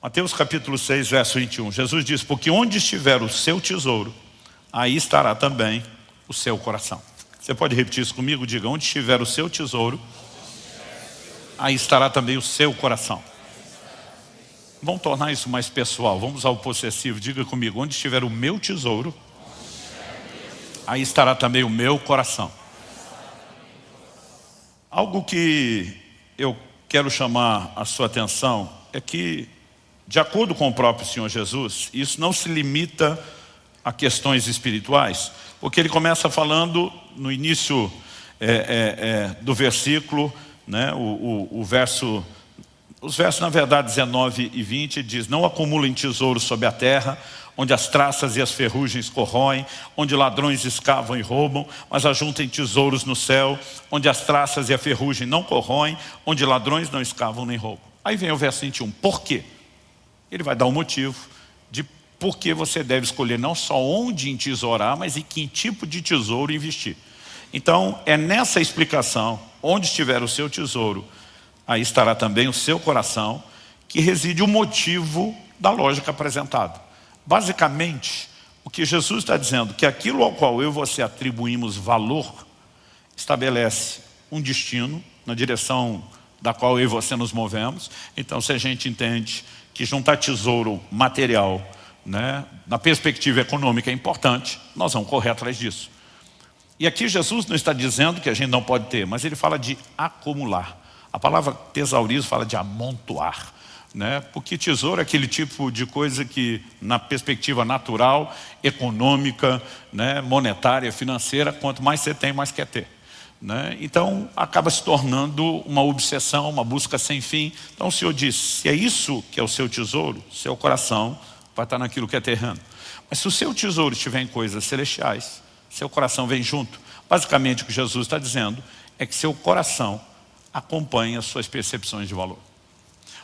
Mateus capítulo 6, verso 21. Jesus diz: porque onde estiver o seu tesouro, aí estará também o seu coração. Você pode repetir isso comigo? Diga: onde estiver o seu tesouro, aí estará também o seu coração. Vamos tornar isso mais pessoal. Vamos usar o possessivo. Diga comigo: onde estiver o meu tesouro, aí estará também o meu coração. Algo que eu quero chamar a sua atenção é que, de acordo com o próprio Senhor Jesus, isso não se limita a questões espirituais, porque ele começa falando no início do versículo, né, os versos na verdade 19 e 20 diz: não acumulem tesouros sobre a terra, onde as traças e as ferrugens corroem, onde ladrões escavam e roubam, mas ajuntem tesouros no céu, onde as traças e a ferrugem não corroem, onde ladrões não escavam nem roubam. Aí vem o verso 21, por quê? Ele vai dar um motivo de por que você deve escolher não só onde entesourar, mas em que tipo de tesouro investir. Então é nessa explicação: onde estiver o seu tesouro, aí estará também o seu coração, que reside o motivo da lógica apresentada. Basicamente, o que Jesus está dizendo, que aquilo ao qual eu e você atribuímos valor, estabelece um destino na direção da qual eu e você nos movemos. Então, se a gente entende que juntar tesouro material, né, na perspectiva econômica é importante, nós vamos correr atrás disso. E aqui Jesus não está dizendo que a gente não pode ter, mas ele fala de acumular. A palavra tesaurismo fala de amontoar, né? Porque tesouro é aquele tipo de coisa que, na perspectiva natural, econômica, né, monetária, financeira, quanto mais você tem, mais quer ter, né? Então acaba se tornando uma obsessão, uma busca sem fim. Então o Senhor diz: se é isso que é o seu tesouro, seu coração vai estar naquilo que é terreno. Mas se o seu tesouro estiver em coisas celestiais, seu coração vem junto. Basicamente o que Jesus está dizendo é que seu coração acompanha as suas percepções de valor.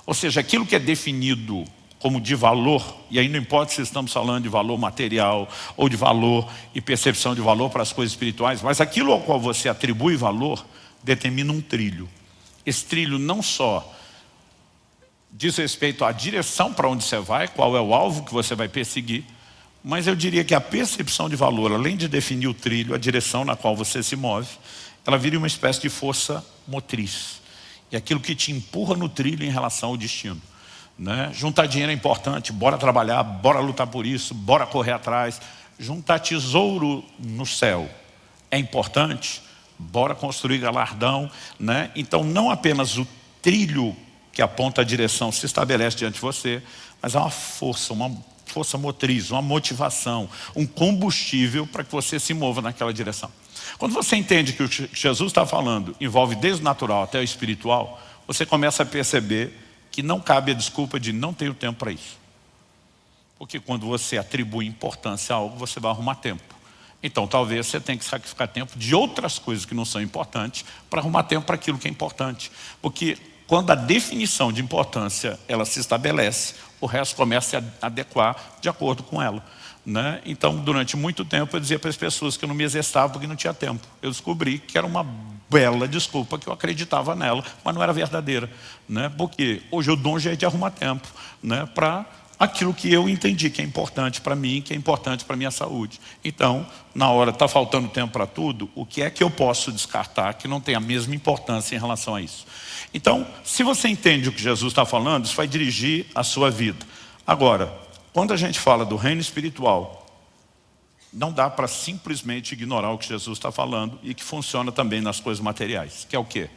Ou seja, aquilo que é definido como de valor, e aí não importa se estamos falando de valor material ou de valor e percepção de valor para as coisas espirituais, mas aquilo ao qual você atribui valor determina um trilho. Esse trilho não só diz respeito à direção para onde você vai, qual é o alvo que você vai perseguir, mas eu diria que a percepção de valor, além de definir o trilho, a direção na qual você se move, ela vira uma espécie de força motriz. É aquilo que te empurra no trilho em relação ao destino, né? Juntar dinheiro é importante, bora trabalhar, bora lutar por isso, bora correr atrás. Juntar tesouro no céu é importante, bora construir galardão, né? Então não apenas o trilho que aponta a direção se estabelece diante de você, mas há uma força motriz, uma motivação, um combustível para que você se mova naquela direção. Quando você entende que o que Jesus está falando envolve desde o natural até o espiritual, você começa a perceber que não cabe a desculpa de não ter tempo para isso. Porque quando você atribui importância a algo, você vai arrumar tempo. Então talvez você tenha que sacrificar tempo de outras coisas que não são importantes para arrumar tempo para aquilo que é importante. Porque quando a definição de importância ela se estabelece, o resto começa a se adequar de acordo com ela, né? Então durante muito tempo eu dizia para as pessoas que eu não me exercitava porque não tinha tempo. Eu descobri que era uma bela desculpa, que eu acreditava nela, mas não era verdadeira, né? Porque hoje eu dou um jeito de arrumar tempo, né, para aquilo que eu entendi que é importante para mim, que é importante para a minha saúde. Então, na hora está faltando tempo para tudo, o que é que eu posso descartar que não tem a mesma importância em relação a isso? Então, se você entende o que Jesus está falando, isso vai dirigir a sua vida. Agora, quando a gente fala do reino espiritual, não dá para simplesmente ignorar o que Jesus está falando e que funciona também nas coisas materiais. Que é o quê?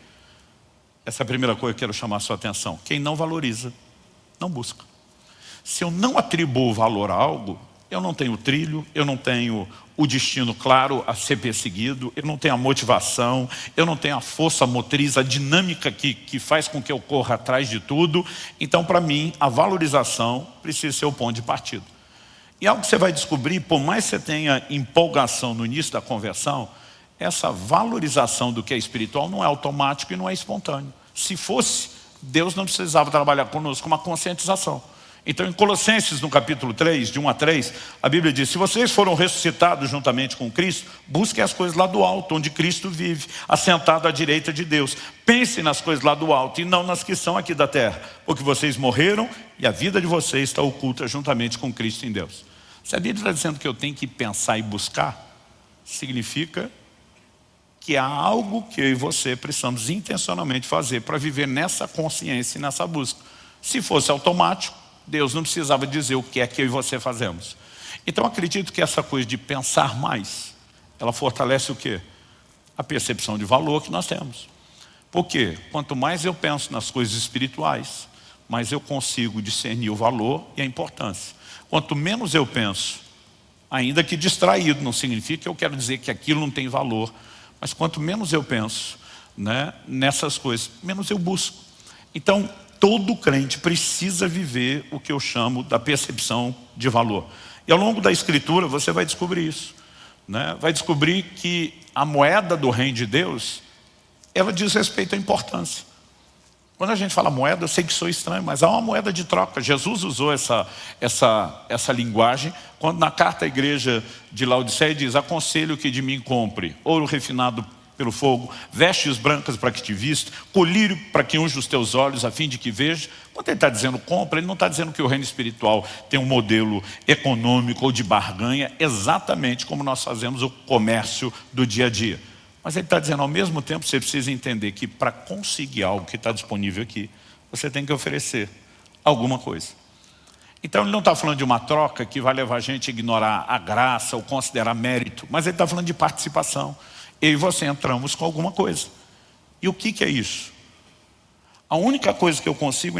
Essa é a primeira coisa que eu quero chamar a sua atenção. Quem não valoriza, não busca. Se eu não atribuo valor a algo, eu não tenho trilho, eu não tenho o destino claro a ser perseguido, eu não tenho a motivação, eu não tenho a força motriz, a dinâmica que faz com que eu corra atrás de tudo. Então, para mim, a valorização precisa ser o ponto de partida. E algo que você vai descobrir, por mais que você tenha empolgação no início da conversão, essa valorização do que é espiritual não é automático e não é espontâneo. Se fosse, Deus não precisava trabalhar conosco com uma conscientização. Então em Colossenses no capítulo 3, de 1 a 3, a Bíblia diz: se vocês foram ressuscitados juntamente com Cristo, busquem as coisas lá do alto, onde Cristo vive, assentado à direita de Deus. Pensem nas coisas lá do alto e não nas que são aqui da terra, porque vocês morreram e a vida de vocês está oculta juntamente com Cristo em Deus. Se a Bíblia está dizendo que eu tenho que pensar e buscar, significa que há algo que eu e você precisamos intencionalmente fazer para viver nessa consciência e nessa busca. Se fosse automático, Deus não precisava dizer o que é que eu e você fazemos. Então acredito que essa coisa de pensar mais, ela fortalece o quê? A percepção de valor que nós temos. Porque quanto mais eu penso nas coisas espirituais, mais eu consigo discernir o valor e a importância. Quanto menos eu penso, ainda que distraído, não significa que eu quero dizer que aquilo não tem valor, mas quanto menos eu penso, né, nessas coisas, menos eu busco. Então, todo crente precisa viver o que eu chamo da percepção de valor. E ao longo da Escritura você vai descobrir isso, né? Vai descobrir que a moeda do reino de Deus, ela diz respeito à importância. Quando a gente fala moeda, eu sei que sou estranho, mas há uma moeda de troca. Jesus usou essa linguagem, quando na carta à igreja de Laodiceia diz: aconselho que de mim compre ouro refinado pelo fogo, vestes brancas para que te vista, colírio para que unja os teus olhos, a fim de que veja. Quando ele está dizendo compra, ele não está dizendo que o reino espiritual tem um modelo econômico ou de barganha, exatamente como nós fazemos o comércio do dia a dia. Mas ele está dizendo, ao mesmo tempo, você precisa entender que para conseguir algo que está disponível aqui, você tem que oferecer alguma coisa. Então ele não está falando de uma troca que vai levar a gente a ignorar a graça ou considerar mérito, mas ele está falando de participação. Eu e você entramos com alguma coisa. E o que é isso? A única coisa que eu consigo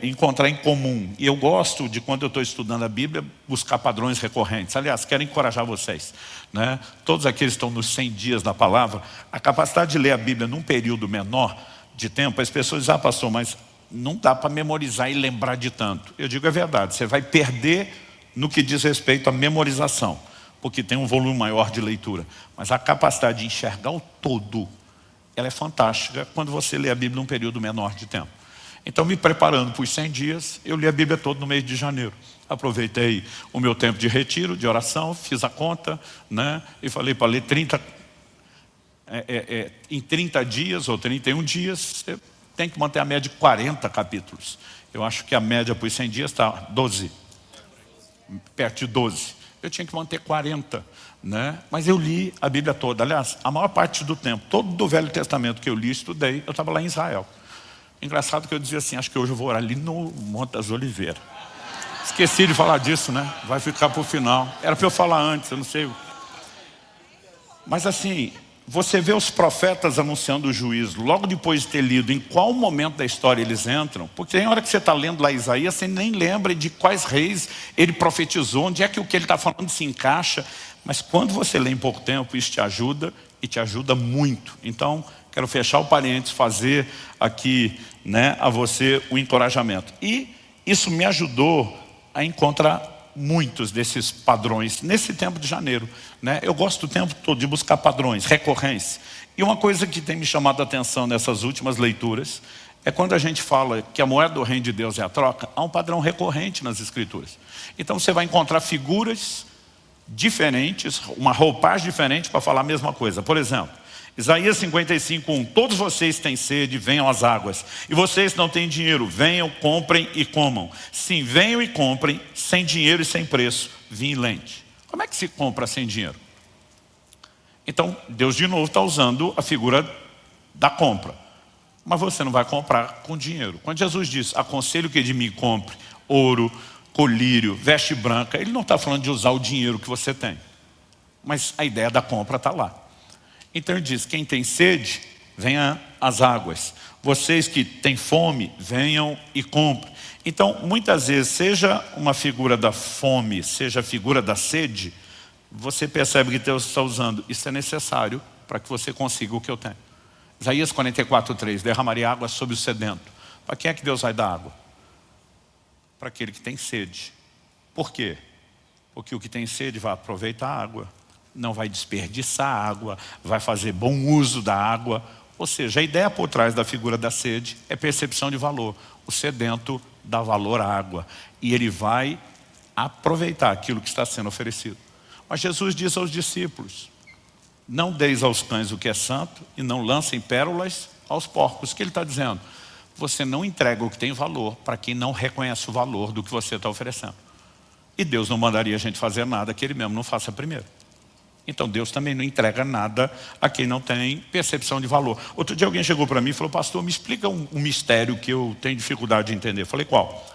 encontrar em comum, e eu gosto de, quando eu estou estudando a Bíblia, buscar padrões recorrentes. Aliás, quero encorajar vocês, né? Todos aqueles que estão nos 100 dias da palavra, a capacidade de ler a Bíblia num período menor de tempo, as pessoas dizem, pastor, mas não dá para memorizar e lembrar de tanto. Eu digo, é verdade, você vai perder no que diz respeito à memorização, porque tem um volume maior de leitura. Mas a capacidade de enxergar o todo, ela é fantástica quando você lê a Bíblia num período menor de tempo. Então, me preparando para os 100 dias, eu li a Bíblia toda no mês de janeiro. Aproveitei o meu tempo de retiro, de oração, fiz a conta, né? E falei para ler em 30 dias ou 31 dias, você tem que manter a média de 40 capítulos. Eu acho que a média para os 100 dias está 12, perto de 12. Eu tinha que manter 40, né? Mas eu li a Bíblia toda. Aliás, a maior parte do tempo, todo do Velho Testamento que eu li, estudei, eu estava lá em Israel. Engraçado que eu dizia assim, acho que hoje eu vou orar ali no Monte das Oliveiras. Esqueci de falar disso, né? Vai ficar para o final. Era para eu falar antes, eu não sei. Mas assim, você vê os profetas anunciando o juízo, logo depois de ter lido em qual momento da história eles entram, porque tem hora que você está lendo lá Isaías, você nem lembra de quais reis ele profetizou, onde é que o que ele está falando se encaixa, mas quando você lê em pouco tempo, isso te ajuda e te ajuda muito. Então, quero fechar o parênteses, fazer aqui, né, a você o encorajamento. E isso me ajudou a encontrar muitos desses padrões nesse tempo de janeiro, né? Eu gosto o tempo todo de buscar padrões, recorrência. E uma coisa que tem me chamado a atenção nessas últimas leituras é quando a gente fala que a moeda do reino de Deus é a troca, há um padrão recorrente nas Escrituras. Então você vai encontrar figuras diferentes, uma roupagem diferente para falar a mesma coisa. Por exemplo, Isaías 55:1, todos vocês têm sede, venham às águas. E vocês não têm dinheiro, venham, comprem e comam. Sim, venham e comprem, sem dinheiro e sem preço, vinho e leite. Como é que se compra sem dinheiro? Então, Deus de novo está usando a figura da compra. Mas você não vai comprar com dinheiro. Quando Jesus diz, aconselho que de mim compre ouro, colírio, veste branca, ele não está falando de usar o dinheiro que você tem. Mas a ideia da compra está lá. Então ele diz, quem tem sede, venha às águas. Vocês que têm fome, venham e comprem. Então, muitas vezes, seja uma figura da fome, seja a figura da sede, você percebe que Deus está usando. Isso é necessário para que você consiga o que eu tenho. Isaías 44:3, derramaria água sobre o sedento. Para quem é que Deus vai dar água? Para aquele que tem sede. Por quê? Porque o que tem sede vai aproveitar a água. Não vai desperdiçar água, vai fazer bom uso da água. Ou seja, a ideia por trás da figura da sede é percepção de valor. O sedento dá valor à água e ele vai aproveitar aquilo que está sendo oferecido. Mas Jesus diz aos discípulos, não deis aos cães o que é santo e não lancem pérolas aos porcos. O que ele está dizendo? você não entrega o que tem valor para quem não reconhece o valor do que você está oferecendo. E Deus não mandaria a gente fazer nada que Ele mesmo não faça primeiro. Então Deus também não entrega nada a quem não tem percepção de valor. Outro dia alguém chegou para mim e falou: pastor, me explica um mistério que eu tenho dificuldade de entender. Eu falei: qual?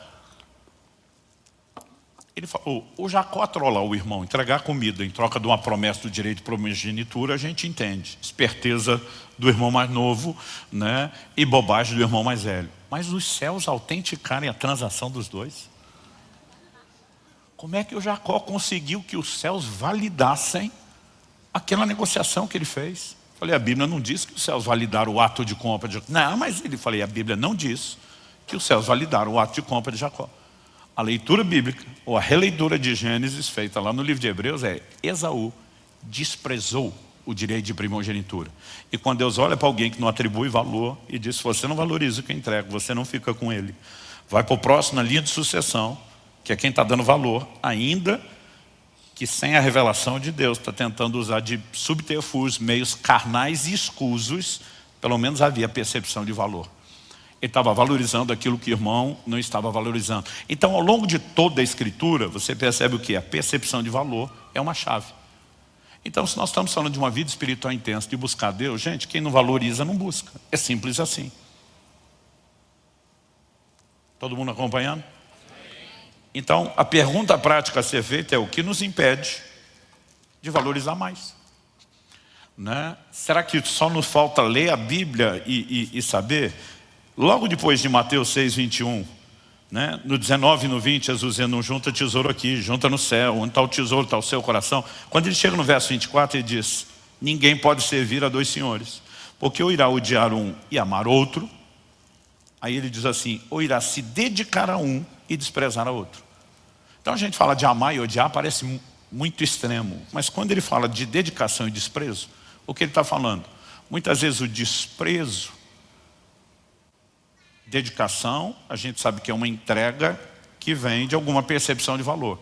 Ele falou: o Jacó trollar o irmão, entregar comida em troca de uma promessa do direito de primogenitura, a gente entende. Esperteza do irmão mais novo, né? E bobagem do irmão mais velho. Mas os céus autenticarem a transação dos dois? Como é que o Jacó conseguiu que os céus validassem aquela negociação que ele fez? Falei: a Bíblia não diz que os céus validaram o ato de compra de Jacó. Não, mas ele falei: a Bíblia não diz que os céus validaram o ato de compra de Jacó. A leitura bíblica, ou a releitura de Gênesis, feita lá no livro de Hebreus, é: Esaú desprezou o direito de primogenitura. E quando Deus olha para alguém que não atribui valor e diz: se você não valoriza o que entrega, você não fica com ele. Vai para o próximo na linha de sucessão, que é quem está dando valor, ainda que sem a revelação de Deus, está tentando usar de subterfúgios, meios carnais e escusos, pelo menos havia percepção de valor. Ele estava valorizando aquilo que o irmão não estava valorizando. Então, ao longo de toda a Escritura, você percebe o que? A percepção de valor é uma chave. Então, se nós estamos falando de uma vida espiritual intensa, de buscar Deus, gente, quem não valoriza não busca. É simples assim. Todo mundo acompanhando? Então, a pergunta prática a ser feita é: o que nos impede de valorizar mais? Né? Será que só nos falta ler a Bíblia e saber? Logo depois de Mateus 6, 21, né? No 19 e no 20, Jesus dizendo: não junta tesouro aqui, junta no céu. Onde está o tesouro, está o seu coração. Quando ele chega no verso 24, ele diz: ninguém pode servir a dois senhores, porque ou irá odiar um e amar outro. Aí ele diz assim: ou irá se dedicar a um e desprezar a outro. Então a gente fala de amar e odiar, parece muito extremo. Mas quando ele fala de dedicação e desprezo, o que ele está falando? Muitas vezes o desprezo, dedicação, a gente sabe que é uma entrega que vem de alguma percepção de valor.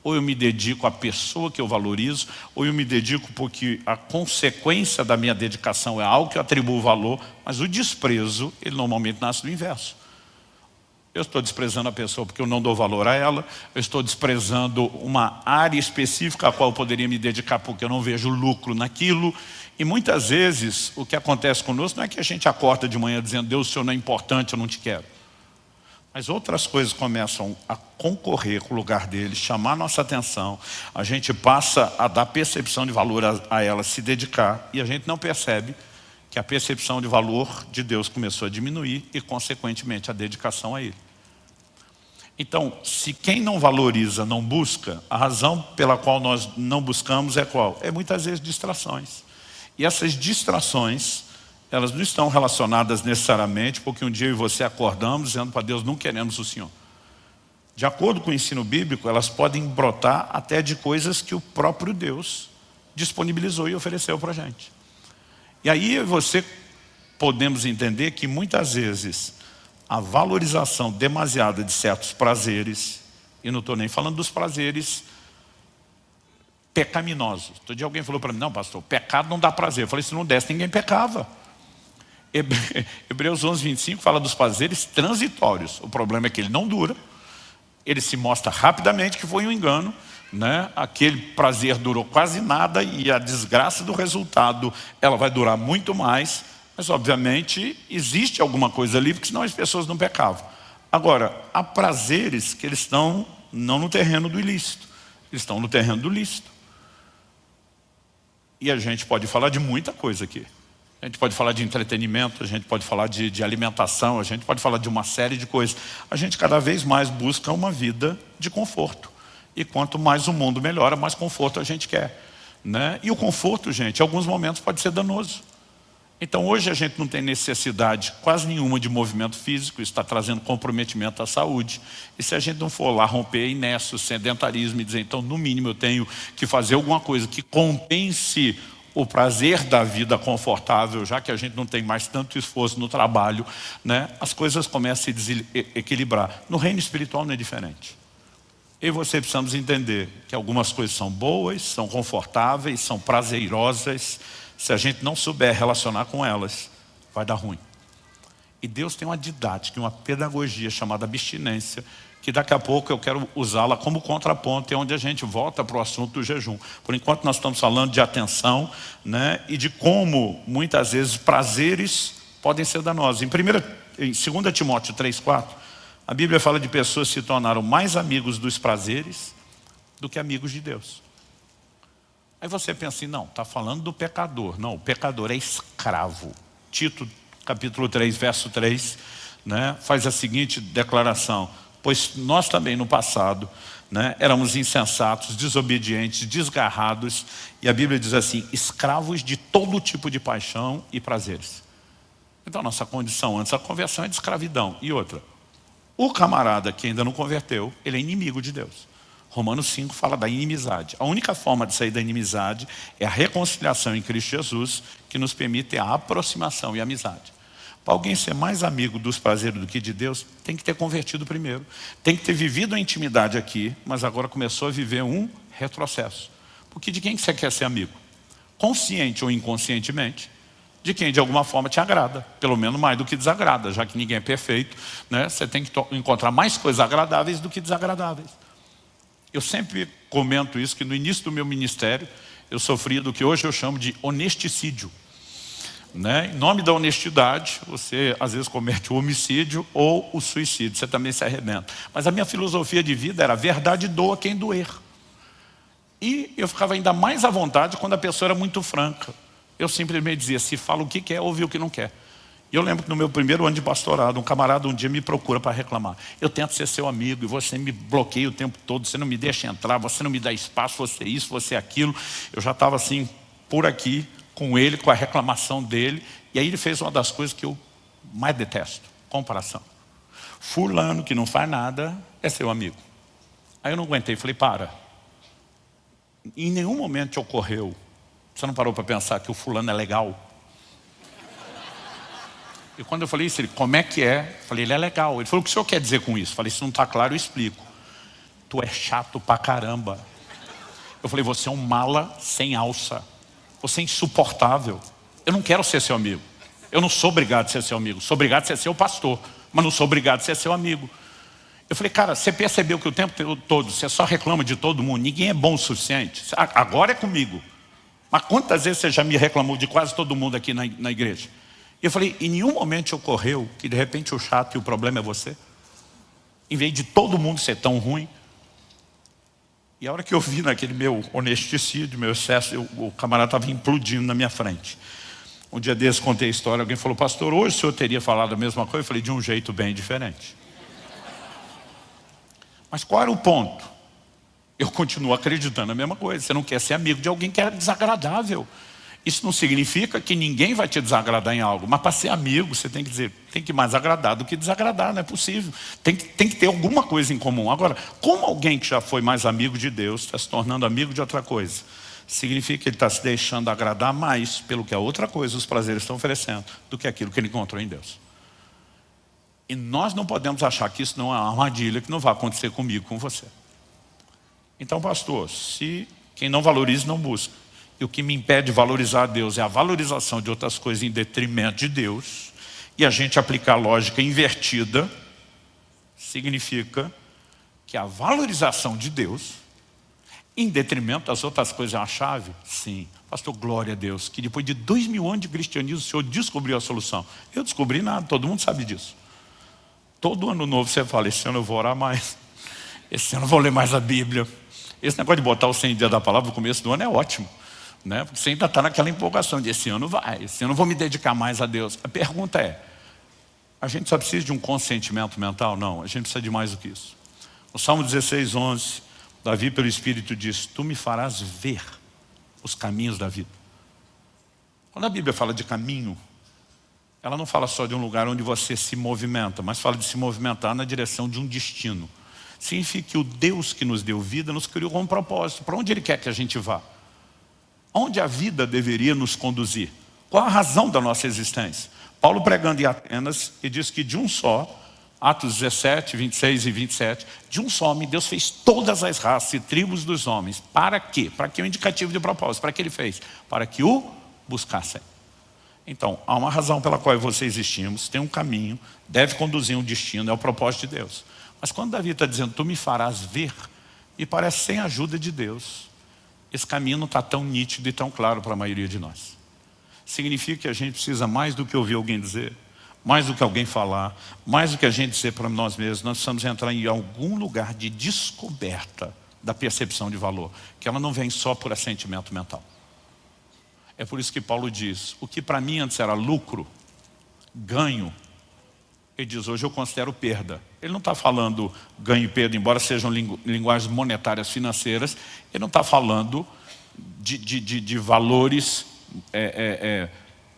Ou eu me dedico à pessoa que eu valorizo, ou eu me dedico porque a consequência da minha dedicação é algo que eu atribuo valor. Mas o desprezo, ele normalmente nasce do inverso. Eu estou desprezando a pessoa porque eu não dou valor a ela. Eu estou desprezando uma área específica a qual eu poderia me dedicar porque eu não vejo lucro naquilo. E muitas vezes o que acontece conosco não é que a gente acorda de manhã dizendo: Deus, o Senhor não é importante, eu não te quero. Mas outras coisas começam a concorrer com o lugar deles, chamar nossa atenção. A gente passa a dar percepção de valor a ela, se dedicar. E a gente não percebe que a percepção de valor de Deus começou a diminuir e, consequentemente, a dedicação a Ele. Então, se quem não valoriza não busca, a razão pela qual nós não buscamos é qual? É muitas vezes distrações. E essas distrações, elas não estão relacionadas necessariamente porque um dia eu e você acordamos dizendo para Deus: não queremos o Senhor. De acordo com o ensino bíblico, elas podem brotar até de coisas que o próprio Deus disponibilizou e ofereceu para a gente. E aí eu e você podemos entender que muitas vezes a valorização demasiada de certos prazeres, e não estou nem falando dos prazeres pecaminosos. Outro dia alguém falou para mim: não, pastor, pecado não dá prazer. Eu falei: se não desse, ninguém pecava. Hebreus 11, 25 fala dos prazeres transitórios. O problema é que ele não dura. Ele se mostra rapidamente que foi um engano, né? Aquele prazer durou quase nada e a desgraça do resultado, ela vai durar muito mais. Mas obviamente existe alguma coisa ali, porque senão as pessoas não pecavam. Agora, há prazeres que eles estão não no terreno do ilícito, eles estão no terreno do lícito. E a gente pode falar de muita coisa aqui. A gente pode falar de entretenimento, a gente pode falar de alimentação, a gente pode falar de uma série de coisas. A gente cada vez mais busca uma vida de conforto. E quanto mais o mundo melhora, mais conforto a gente quer, né? E o conforto, gente, em alguns momentos pode ser danoso. Então hoje a gente não tem necessidade quase nenhuma de movimento físico, isso está trazendo comprometimento à saúde. E se a gente não for lá romper a inércia, o sedentarismo e dizer: então no mínimo eu tenho que fazer alguma coisa que compense o prazer da vida confortável, já que a gente não tem mais tanto esforço no trabalho, né? As coisas começam a se desequilibrar. No reino espiritual não é diferente. Eu e você precisamos entender que algumas coisas são boas, são confortáveis, são prazerosas. Se a gente não souber relacionar com elas, vai dar ruim. E Deus tem uma didática, uma pedagogia chamada abstinência, que daqui a pouco eu quero usá-la como contraponto, é onde a gente volta para o assunto do jejum. Por enquanto nós estamos falando de atenção, né, e de como muitas vezes prazeres podem ser danosos. Em 2 Timóteo 3,4, a Bíblia fala de pessoas que se tornaram mais amigos dos prazeres do que amigos de Deus. Aí você pensa assim, não, está falando do pecador. Não, o pecador é escravo. Tito capítulo 3, verso 3, né, faz a seguinte declaração: pois nós também no passado, né, éramos insensatos, desobedientes, desgarrados, e a Bíblia diz assim, escravos de todo tipo de paixão e prazeres. Então nossa condição antes da conversão é de escravidão. E outra, o camarada que ainda não converteu, ele é inimigo de Deus. Romanos 5 fala da inimizade. A única forma de sair da inimizade é a reconciliação em Cristo Jesus, que nos permite a aproximação e a amizade. Para alguém ser mais amigo dos prazeres do que de Deus, tem que ter convertido primeiro. Tem que ter vivido a intimidade aqui, mas agora começou a viver um retrocesso. Porque de quem que você quer ser amigo? Consciente ou inconscientemente, de quem de alguma forma te agrada. Pelo menos mais do que desagrada, já que ninguém é perfeito, né? Você tem que encontrar mais coisas agradáveis do que desagradáveis. Eu sempre comento isso, que no início do meu ministério, eu sofria do que hoje eu chamo de honesticídio. Né? Em nome da honestidade, você às vezes comete o homicídio ou o suicídio, você também se arrebenta. Mas a minha filosofia de vida era: a verdade doa quem doer. E eu ficava ainda mais à vontade quando a pessoa era muito franca. Eu simplesmente dizia, se fala o que quer, ouve o que não quer. E eu lembro que no meu primeiro ano de pastorado, um camarada um dia me procura para reclamar. Eu tento ser seu amigo e você me bloqueia o tempo todo, você não me deixa entrar, você não me dá espaço, você isso, você aquilo. Eu já estava assim, por aqui, com ele, com a reclamação dele. E aí ele fez uma das coisas que eu mais detesto: comparação. Fulano, que não faz nada, é seu amigo. Aí eu não aguentei, falei, para. Em nenhum momento te ocorreu, você não parou para pensar que o fulano é legal? E quando eu falei isso, ele, como é que é? Eu falei, ele é legal. Ele falou, o que o senhor quer dizer com isso? Eu falei, se não está claro, eu explico. Tu é chato pra caramba. Eu falei, você é um mala sem alça. Você é insuportável. Eu não quero ser seu amigo. Eu não sou obrigado a ser seu amigo. Sou obrigado a ser seu pastor, mas não sou obrigado a ser seu amigo. Eu falei, cara, você percebeu que o tempo todo você só reclama de todo mundo? Ninguém é bom o suficiente. Agora é comigo. Mas quantas vezes você já me reclamou de quase todo mundo aqui na igreja? E eu falei, em nenhum momento te ocorreu que de repente o chato e o problema é você? Em vez de todo mundo ser tão ruim? E a hora que eu vi naquele meu honesticídio, meu excesso, o camarada estava implodindo na minha frente. Um dia desse contei a história, alguém falou, pastor, hoje o senhor teria falado a mesma coisa? Eu falei, de um jeito bem diferente. Mas qual era o ponto? Eu continuo acreditando na mesma coisa. Você não quer ser amigo de alguém que é desagradável. Isso não significa que ninguém vai te desagradar em algo. Mas para ser amigo, você tem que dizer, tem que mais agradar do que desagradar, não é possível. Tem que ter alguma coisa em comum. Agora, como alguém que já foi mais amigo de Deus está se tornando amigo de outra coisa? Significa que ele está se deixando agradar mais pelo que a outra coisa, os prazeres estão oferecendo, do que aquilo que ele encontrou em Deus. E nós não podemos achar que isso não é uma armadilha, que não vai acontecer comigo, com você. Então, pastor, se quem não valoriza, não busca. E o que me impede de valorizar a Deus é a valorização de outras coisas em detrimento de Deus, e a gente aplicar a lógica invertida, significa que a valorização de Deus, em detrimento das outras coisas, é uma chave? Sim. Pastor, glória a Deus, que depois de 2000 anos de cristianismo, o senhor descobriu a solução. Eu descobri nada, todo mundo sabe disso. Todo ano novo você fala, esse ano eu vou orar mais, esse ano eu vou ler mais a Bíblia. Esse negócio de botar os 100 dias da palavra no começo do ano é ótimo, né? Porque você ainda está naquela empolgação de esse ano vai, esse ano eu vou me dedicar mais a Deus. A pergunta é, a gente só precisa de um consentimento mental? Não, a gente precisa de mais do que isso. No Salmo 16, 11, Davi pelo Espírito diz, tu me farás ver os caminhos da vida. Quando a Bíblia fala de caminho, ela não fala só de um lugar onde você se movimenta, mas fala de se movimentar na direção de um destino. Significa que o Deus que nos deu vida nos criou com um propósito. Para onde Ele quer que a gente vá? Onde a vida deveria nos conduzir? Qual a razão da nossa existência? Paulo pregando em Atenas, e diz que de um só, Atos 17, 26 e 27, de um só homem Deus fez todas as raças e tribos dos homens. Para quê? Para que o indicativo de propósito? Para que Ele fez? Para que o buscassem. Então, há uma razão pela qual você existimos, tem um caminho, deve conduzir um destino, é o propósito de Deus. Mas quando Davi está dizendo, tu me farás ver, me parece sem a ajuda de Deus. Esse caminho não está tão nítido e tão claro para a maioria de nós. Significa que a gente precisa mais do que ouvir alguém dizer, mais do que alguém falar, mais do que a gente dizer para nós mesmos. Nós precisamos entrar em algum lugar de descoberta da percepção de valor, que ela não vem só por assentimento mental. É por isso que Paulo diz, o que para mim antes era lucro, ganho, ele diz, hoje eu considero perda. Ele não está falando ganho e perda, embora sejam linguagens monetárias financeiras, ele não está falando de valores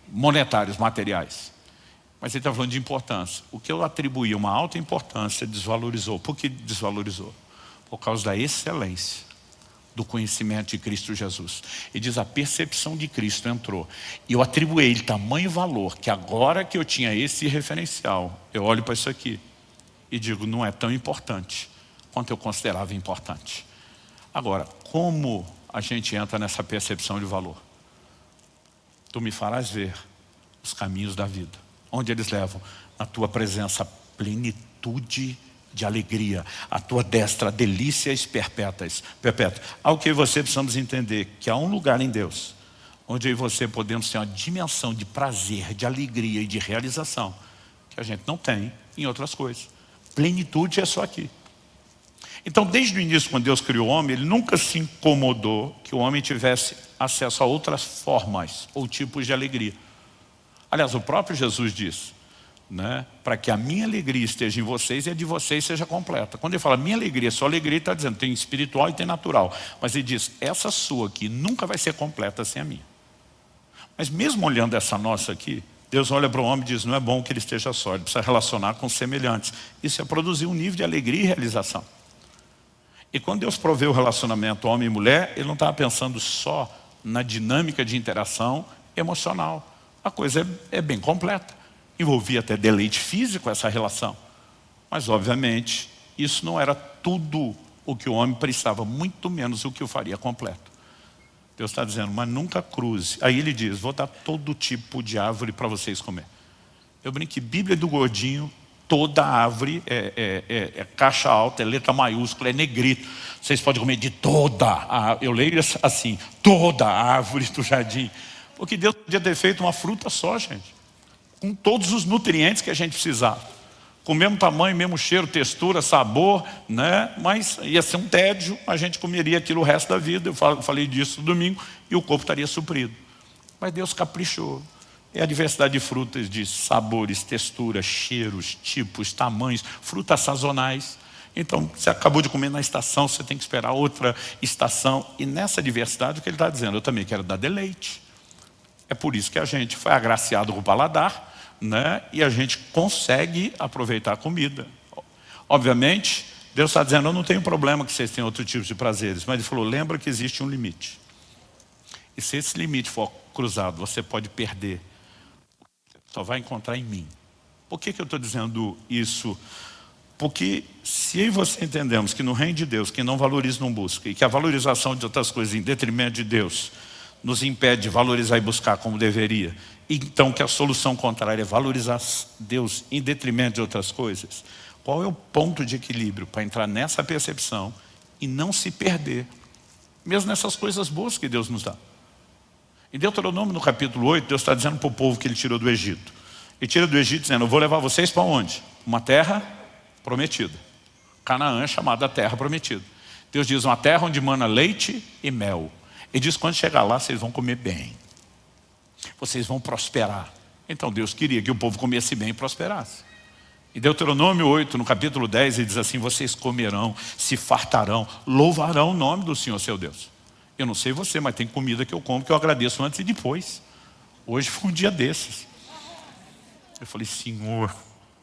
monetários, materiais. Mas ele está falando de importância. O que eu atribuía uma alta importância desvalorizou. Por que desvalorizou? Por causa da excelência do conhecimento de Cristo Jesus. E diz, a percepção de Cristo entrou. E eu atribuí ele tamanho valor, que agora que eu tinha esse referencial, eu olho para isso aqui e digo, não é tão importante quanto eu considerava importante. Agora, como a gente entra nessa percepção de valor? Tu me farás ver os caminhos da vida, onde eles levam a tua presença, plenitude de alegria, a tua destra, delícias perpétuas. Ao que você precisamos entender que há um lugar em Deus, onde eu e você podemos ter uma dimensão de prazer, de alegria e de realização, que a gente não tem em outras coisas. Plenitude é só aqui. Então, desde o início, quando Deus criou o homem, Ele nunca se incomodou que o homem tivesse acesso a outras formas ou tipos de alegria. Aliás, o próprio Jesus disse, né, para que a minha alegria esteja em vocês e a de vocês seja completa. Quando ele fala minha alegria, só alegria, ele está dizendo, tem espiritual e tem natural. Mas ele diz, essa sua aqui nunca vai ser completa sem a minha. Mas mesmo olhando essa nossa aqui, Deus olha para o homem e diz, não é bom que ele esteja só, ele precisa relacionar com semelhantes. Isso é produzir um nível de alegria e realização. E quando Deus provê o relacionamento homem e mulher, Ele não estava pensando só na dinâmica de interação emocional. A coisa é bem completa. Envolvia até deleite físico essa relação. Mas, obviamente, isso não era tudo o que o homem precisava, muito menos o que o faria completo. Deus está dizendo, mas nunca cruze. Aí Ele diz, vou dar todo tipo de árvore para vocês comer. Eu brinco que Bíblia do Gordinho, toda árvore é caixa alta, é letra maiúscula, é negrito. Vocês podem comer de toda a árvore. Eu leio assim, toda a árvore do jardim. Porque Deus podia ter feito uma fruta só, gente. Com todos os nutrientes que a gente precisava. Com o mesmo tamanho, mesmo cheiro, textura, sabor, né? Mas ia ser um tédio, a gente comeria aquilo o resto da vida. Eu falei disso no domingo e o corpo estaria suprido. Mas Deus caprichou. É a diversidade de frutas, de sabores, texturas, cheiros, tipos, tamanhos, frutas sazonais. Então, você acabou de comer na estação, você tem que esperar outra estação. E nessa diversidade, o que ele está dizendo? Eu também quero dar deleite. É por isso que a gente foi agraciado com o paladar, né? E a gente consegue aproveitar a comida. Obviamente, Deus está dizendo, eu não tenho problema que vocês tenham outro tipo de prazeres. Mas Ele falou, lembra que existe um limite. E se esse limite for cruzado, você pode perder. Só vai encontrar em mim. Por que eu estou dizendo isso? Porque se eu e você entendemos que no reino de Deus, quem não valoriza não busca, e que a valorização de outras coisas em detrimento de Deus nos impede de valorizar e buscar como deveria, então que a solução contrária é valorizar Deus em detrimento de outras coisas, qual é o ponto de equilíbrio para entrar nessa percepção e não se perder, mesmo nessas coisas boas que Deus nos dá? Em Deuteronômio, no capítulo 8, Deus está dizendo para o povo que Ele tirou do Egito. Ele tira do Egito dizendo, eu vou levar vocês para onde? Uma terra prometida. Canaã é chamada terra prometida. Deus diz, uma terra onde mana leite e mel. Ele diz, quando chegar lá, vocês vão comer bem. Vocês vão prosperar. Então Deus queria que o povo comesse bem e prosperasse. Em Deuteronômio 8, no capítulo 10, ele diz assim, vocês comerão, se fartarão, louvarão o nome do Senhor seu Deus. Eu não sei você, mas tem comida que eu como que eu agradeço antes e depois. Hoje foi um dia desses. Eu falei, Senhor,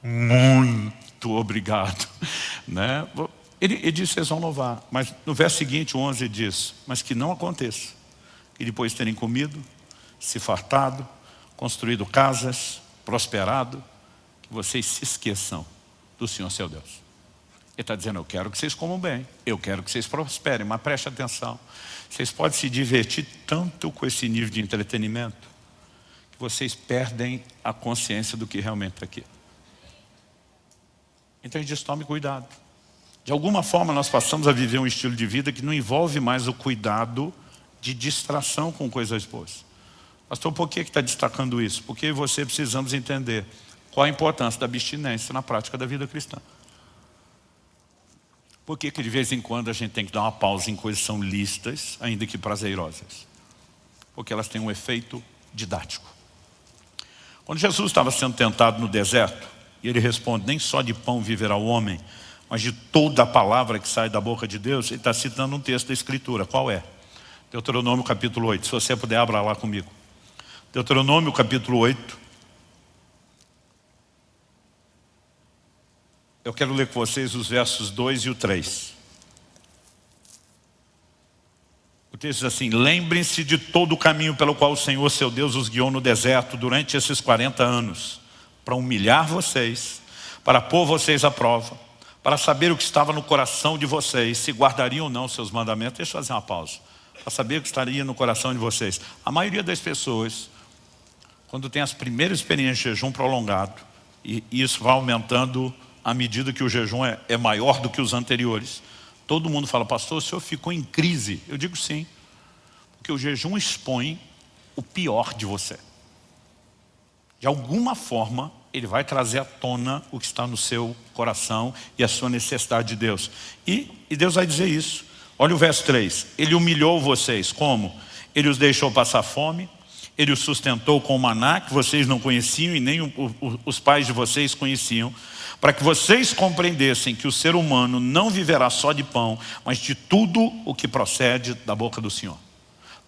muito obrigado. Né? Ele disse, vocês vão louvar. Mas no verso seguinte, o 11, ele diz, mas que não aconteça. Que depois terem comido, se fartado, construído casas, prosperado, que vocês se esqueçam do Senhor seu Deus. Ele está dizendo, eu quero que vocês comam bem, eu quero que vocês prosperem, mas preste atenção. Vocês podem se divertir tanto com esse nível de entretenimento, que que vocês perdem a consciência do que realmente está aqui. Então a gente diz, tome cuidado. De alguma forma nós passamos a viver um estilo de vida que não envolve mais o cuidado de distração com coisas boas. Pastor, por que está destacando isso? Porque você precisamos entender qual a importância da abstinência na prática da vida cristã. Por que de vez em quando a gente tem que dar uma pausa em coisas que são lícitas, ainda que prazerosas? Porque elas têm um efeito didático. Quando Jesus estava sendo tentado no deserto, e ele responde, nem só de pão viverá o homem, mas de toda a palavra que sai da boca de Deus, ele está citando um texto da Escritura. Qual é? Deuteronômio capítulo 8. Se você puder, abra lá comigo. Deuteronômio capítulo 8. Eu quero ler com vocês os versos 2 e o 3. O texto diz assim, lembrem-se de todo o caminho pelo qual o Senhor, seu Deus, os guiou no deserto durante esses 40 anos, para humilhar vocês, para pôr vocês à prova, para saber o que estava no coração de vocês, se guardariam ou não os seus mandamentos. Deixa eu fazer uma pausa. Para saber o que estaria no coração de vocês. A maioria das pessoas, quando tem as primeiras experiências de jejum prolongado, e isso vai aumentando à medida que o jejum é maior do que os anteriores, todo mundo fala, pastor, o senhor ficou em crise. Eu digo sim, porque o jejum expõe o pior de você. De alguma forma, ele vai trazer à tona o que está no seu coração e a sua necessidade de Deus. E Deus vai dizer isso. Olha o verso 3. Ele humilhou vocês. Como? Ele os deixou passar fome. Ele os sustentou com o maná que vocês não conheciam e nem os pais de vocês conheciam. Para que vocês compreendessem que o ser humano não viverá só de pão, mas de tudo o que procede da boca do Senhor.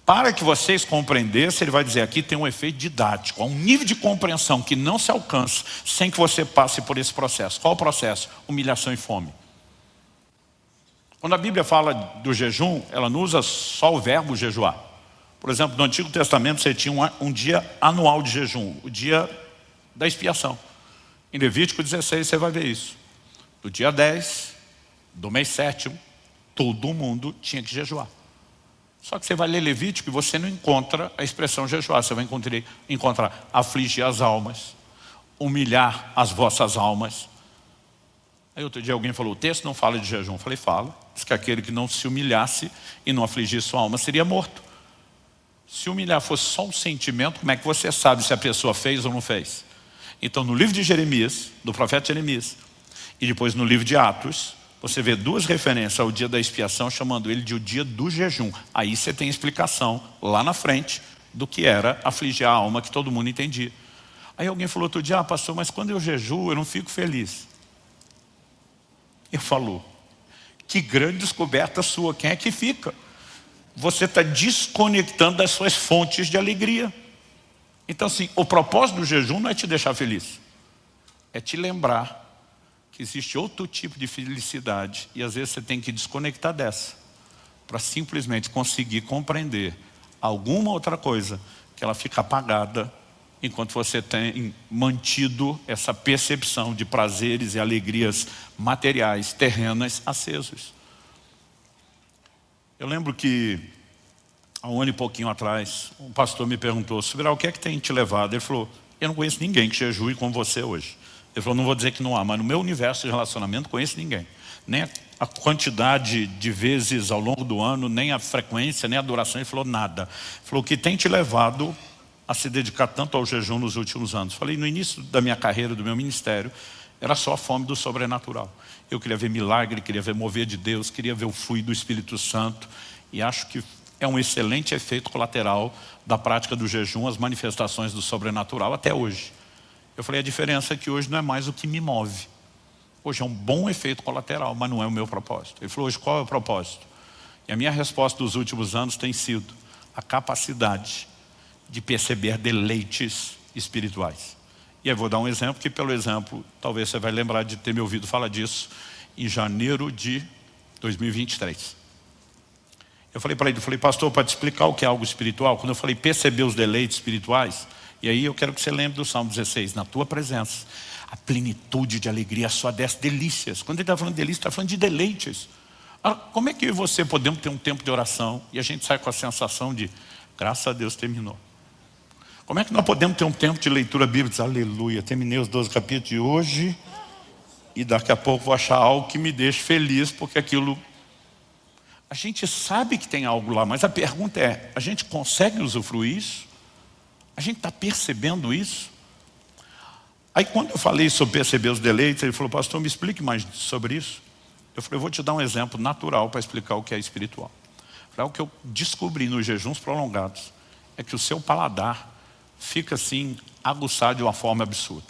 Para que vocês compreendessem, ele vai dizer aqui, tem um efeito didático, há um nível de compreensão que não se alcança sem que você passe por esse processo. Qual o processo? Humilhação e fome. Quando a Bíblia fala do jejum, ela não usa só o verbo jejuar. Por exemplo, no Antigo Testamento você tinha um dia anual de jejum, o dia da expiação. Em Levítico 16 você vai ver isso. Do dia 10, do mês 7º, todo mundo tinha que jejuar. Só que você vai ler Levítico e você não encontra a expressão jejuar. Você vai encontrar afligir as almas, humilhar as vossas almas. Aí outro dia alguém falou, o texto não fala de jejum. Eu falei, fala. Diz que aquele que não se humilhasse e não afligisse sua alma seria morto. Se humilhar fosse só um sentimento, como é que você sabe se a pessoa fez ou não fez? Então no livro de Jeremias, do profeta Jeremias, e depois no livro de Atos, você vê duas referências ao dia da expiação, chamando ele de o dia do jejum. Aí você tem explicação lá na frente do que era afligir a alma, que todo mundo entendia. Aí alguém falou outro dia, pastor, mas quando eu jejuo eu não fico feliz. Eu falo, que grande descoberta sua, quem é que fica? Você está desconectando das suas fontes de alegria. Então assim, o propósito do jejum não é te deixar feliz, é te lembrar que existe outro tipo de felicidade e às vezes você tem que desconectar dessa para simplesmente conseguir compreender alguma outra coisa que ela fica apagada enquanto você tem mantido essa percepção de prazeres e alegrias materiais, terrenas, acesos. Eu lembro que há um ano e pouquinho atrás um pastor me perguntou, Subirá, o que é que tem te levado? Ele falou, eu não conheço ninguém que jejue como você hoje. Ele falou, não vou dizer que não há, mas no meu universo de relacionamento não conheço ninguém. Nem a quantidade de vezes ao longo do ano, nem a frequência, nem a duração. Ele falou, nada. Ele falou, o que tem te levado a se dedicar tanto ao jejum nos últimos anos? Falei, no início da minha carreira, do meu ministério, era só a fome do sobrenatural. Eu queria ver milagre, queria ver mover de Deus, queria ver o fluir do Espírito Santo. E acho que é um excelente efeito colateral da prática do jejum, as manifestações do sobrenatural até hoje. Eu falei, a diferença é que hoje não é mais o que me move. Hoje é um bom efeito colateral, mas não é o meu propósito. Ele falou, hoje qual é o propósito? E a minha resposta dos últimos anos tem sido a capacidade de perceber deleites espirituais. E eu vou dar um exemplo, que pelo exemplo, talvez você vai lembrar de ter me ouvido falar disso em janeiro de 2023. Eu falei para ele, pastor, para te explicar o que é algo espiritual, quando eu falei perceber os deleites espirituais, e aí eu quero que você lembre do Salmo 16, na tua presença, a plenitude de alegria, a sua delícias. Quando ele está falando de delícias, está falando de deleites. Como é que eu e você podemos ter um tempo de oração e a gente sai com a sensação de, graças a Deus terminou? Como é que nós podemos ter um tempo de leitura bíblica? Diz, aleluia, terminei os 12 capítulos de hoje e daqui a pouco vou achar algo que me deixe feliz, porque aquilo... A gente sabe que tem algo lá, mas a pergunta é, a gente consegue usufruir isso? A gente está percebendo isso? Aí quando eu falei sobre perceber os deleites, ele falou, pastor, me explique mais sobre isso. Eu falei, eu vou te dar um exemplo natural para explicar o que é espiritual. O que eu descobri nos jejuns prolongados é que o seu paladar fica assim, aguçado de uma forma absurda.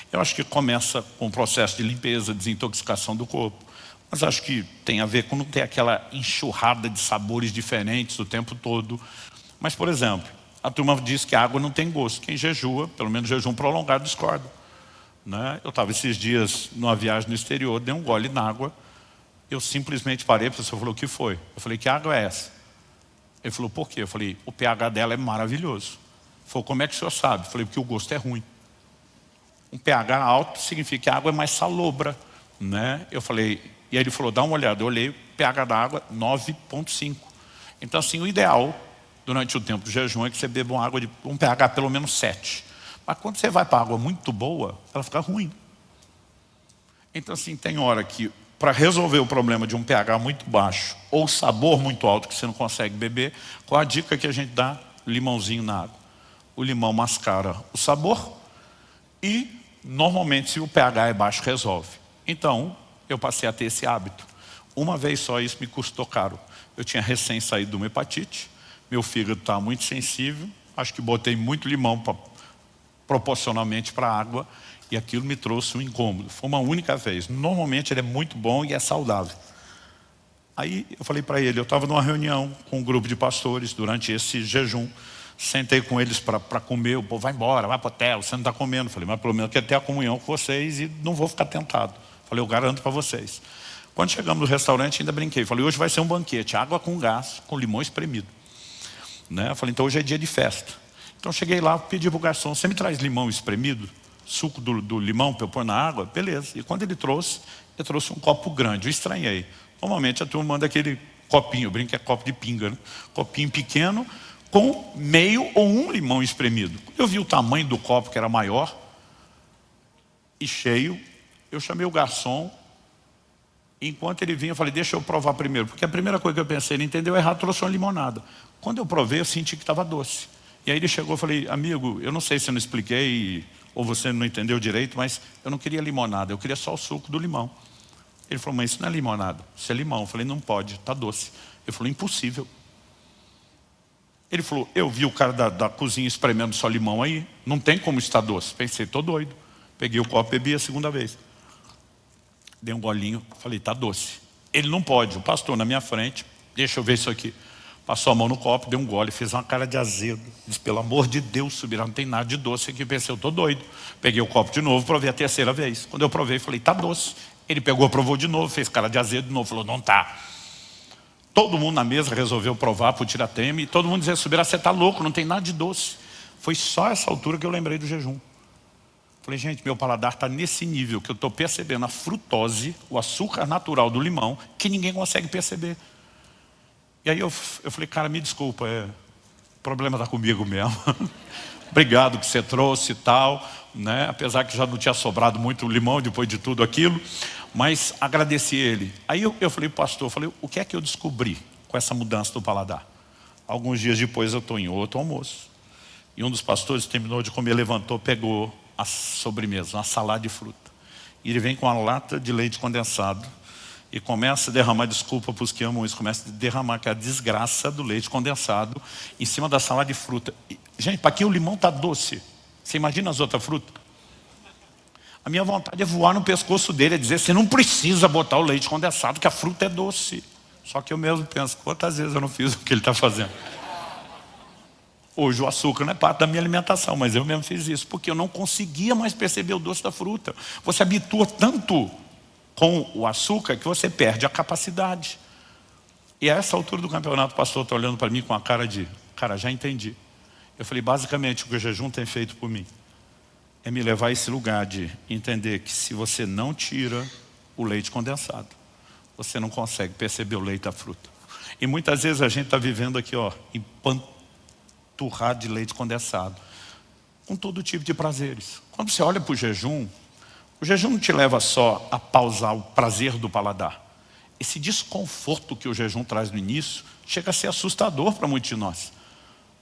Eu acho que começa com o processo de limpeza, desintoxicação do corpo. Mas acho que tem a ver com não ter aquela enxurrada de sabores diferentes o tempo todo. Mas, por exemplo, a turma diz que a água não tem gosto. Quem jejua, pelo menos jejum prolongado, discorda, né? Eu estava esses dias numa viagem no exterior, dei um gole na água. Eu simplesmente parei, o professor falou, o que foi? Eu falei, que água é essa? Ele falou, por quê? Eu falei, o pH dela é maravilhoso. Ele falou, como é que o senhor sabe? Eu falei, porque o gosto é ruim. Um pH alto significa que a água é mais salobra, né? Eu falei, e aí ele falou, dá uma olhada. Eu olhei, o pH da água 9,5. Então assim, o ideal durante o tempo do jejum é que você beba uma água de um pH pelo menos 7. Mas quando você vai para água muito boa, ela fica ruim. Então assim, tem hora que para resolver o problema de um pH muito baixo ou sabor muito alto que você não consegue beber, qual a dica que a gente dá? Limãozinho na água. O limão mascara o sabor e normalmente se o pH é baixo resolve. Então eu passei a ter esse hábito. Uma vez só isso me custou caro. Eu tinha recém saído de uma hepatite, meu fígado estava muito sensível, acho que botei muito limão proporcionalmente para a água e aquilo me trouxe um incômodo. Foi uma única vez. Normalmente ele é muito bom e é saudável. Aí eu falei para ele, eu estava numa reunião com um grupo de pastores durante esse jejum, sentei com eles para comer, o povo vai embora, vai para o hotel, você não está comendo. Falei, mas pelo menos eu quero ter a comunhão com vocês e não vou ficar tentado. Falei, eu garanto para vocês. Quando chegamos no restaurante ainda brinquei, falei, hoje vai ser um banquete, água com gás, com limão espremido, né? Eu falei, então hoje é dia de festa. Então cheguei lá, pedi para o garçom, você me traz limão espremido? Suco do limão para eu pôr na água? Beleza. E quando ele trouxe um copo grande. Eu estranhei. Normalmente a turma manda aquele copinho, eu brinco que é copo de pinga, né? Copinho pequeno com meio ou um limão espremido. Quando eu vi o tamanho do copo, que era maior e cheio, eu chamei o garçom. Enquanto ele vinha, eu falei, deixa eu provar primeiro. Porque a primeira coisa que eu pensei, ele entendeu errado, trouxe uma limonada. Quando eu provei, eu senti que estava doce. E aí ele chegou e falei, amigo, eu não sei se eu não expliquei ou você não entendeu direito, mas eu não queria limonada, eu queria só o suco do limão. Ele falou, mas isso não é limonada, isso é limão. Eu falei, não pode, está doce. Ele falou, impossível. Ele falou, eu vi o cara da cozinha espremendo só limão aí, não tem como estar doce. Pensei, tô doido. Peguei o copo e bebi a segunda vez. Dei um golinho, falei, está doce. Ele não pode, o pastor na minha frente, deixa eu ver isso aqui. Passou a mão no copo, deu um gole, fez uma cara de azedo. Disse, pelo amor de Deus, Subirá, não tem nada de doce aqui. Pensei, eu estou doido. Peguei o copo de novo, provei a terceira vez. Quando eu provei, falei, está doce. Ele pegou, provou de novo, fez cara de azedo de novo, falou, não está. Todo mundo na mesa resolveu provar por tiratema e todo mundo dizia, Subirá, você está louco, não tem nada de doce. Foi só essa altura que eu lembrei do jejum. Falei, gente, meu paladar está nesse nível que eu estou percebendo a frutose, o açúcar natural do limão, que ninguém consegue perceber. E aí eu falei, cara, me desculpa, o problema está comigo mesmo. Obrigado que você trouxe e tal, né? Apesar que já não tinha sobrado muito limão depois de tudo aquilo, mas agradeci ele. Aí eu falei, pastor, o que é que eu descobri com essa mudança do paladar? Alguns dias depois eu estou em outro almoço. E um dos pastores terminou de comer, levantou, pegou a sobremesa, uma salada de fruta. E ele vem com uma lata de leite condensado e começa a derramar, desculpa para os que amam isso, começa a derramar que é a desgraça do leite condensado em cima da salada de fruta. E, gente, para quem o limão está doce, você imagina as outras frutas? A minha vontade é voar no pescoço dele, é dizer, você não precisa botar o leite condensado, que a fruta é doce. Só que eu mesmo penso, quantas vezes eu não fiz o que ele está fazendo? Hoje o açúcar não é parte da minha alimentação, mas eu mesmo fiz isso, porque eu não conseguia mais perceber o doce da fruta. Você habitua tanto com o açúcar que você perde a capacidade. E a essa altura do campeonato, o pastor está olhando para mim com a cara de, cara, já entendi. Eu falei, basicamente o que o jejum tem feito por mim é me levar a esse lugar de entender que se você não tira o leite condensado, você não consegue perceber o leite da fruta. E muitas vezes a gente está vivendo aqui, empanturrado de leite condensado. com todo tipo de prazeres. Quando você olha para o jejum não te leva só a pausar o prazer do paladar. Esse desconforto que o jejum traz no início chega a ser assustador para muitos de nós.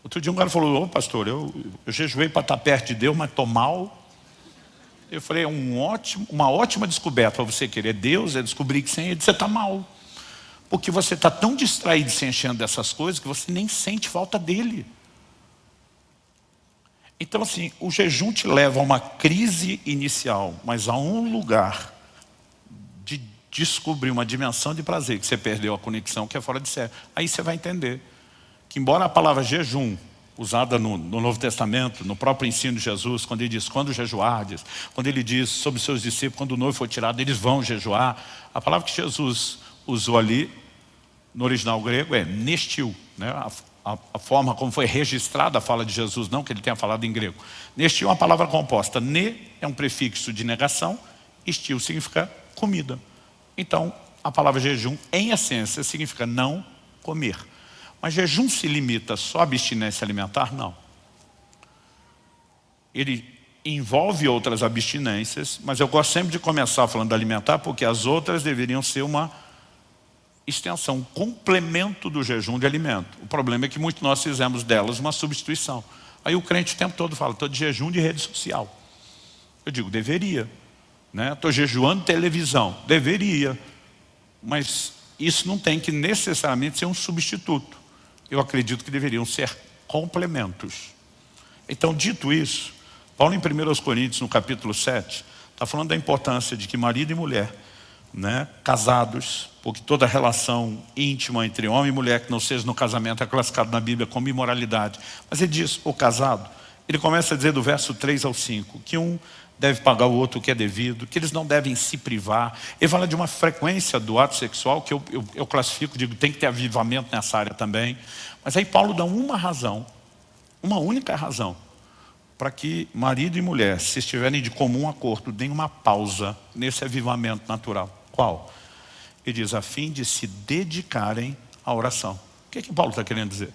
Outro dia um cara falou: ô pastor, eu jejuei para estar perto de Deus, mas estou mal. Eu falei: é uma ótima descoberta para você querer Deus, é descobrir que sem Ele você está mal. Porque você está tão distraído se enchendo dessas coisas que você nem sente falta dele. Então assim, o jejum te leva a uma crise inicial, mas a um lugar de descobrir uma dimensão de prazer que você perdeu a conexão, que é fora de série. Aí você vai entender que, embora a palavra jejum, usada no Novo Testamento, no próprio ensino de Jesus, quando ele diz: quando jejuardes, quando ele diz sobre os seus discípulos, quando o noivo for tirado, eles vão jejuar. A palavra que Jesus usou ali, no original grego, é nestil, né? A forma como foi registrada a fala de Jesus, não que ele tenha falado em grego. Nestil é uma palavra composta. Ne é um prefixo de negação, estil significa comida. Então, a palavra jejum, em essência, significa não comer. Mas jejum se limita só à abstinência alimentar? Não. Ele envolve outras abstinências, mas eu gosto sempre de começar falando da alimentar, porque as outras deveriam ser uma extensão, um complemento do jejum de alimento. O problema é que muitos de nós fizemos delas uma substituição. Aí o crente o tempo todo fala: estou de jejum de rede social. Eu digo: deveria. Estou jejuando televisão. Deveria. Mas isso não tem que necessariamente ser um substituto. Eu acredito que deveriam ser complementos. Então, dito isso, Paulo em 1 Coríntios, no capítulo 7, está falando da importância de que marido e mulher, casados, porque toda relação íntima entre homem e mulher que não seja no casamento é classificado na Bíblia como imoralidade. Mas ele diz: o casado, ele começa a dizer do verso 3 ao 5, que um deve pagar o outro o que é devido, que eles não devem se privar. Ele fala de uma frequência do ato sexual que eu classifico, digo, tem que ter avivamento nessa área também. Mas aí Paulo dá uma razão, uma única razão, para que marido e mulher, se estiverem de comum acordo, deem uma pausa nesse avivamento natural. Qual? Ele diz: a fim de se dedicarem à oração. O que Paulo está querendo dizer?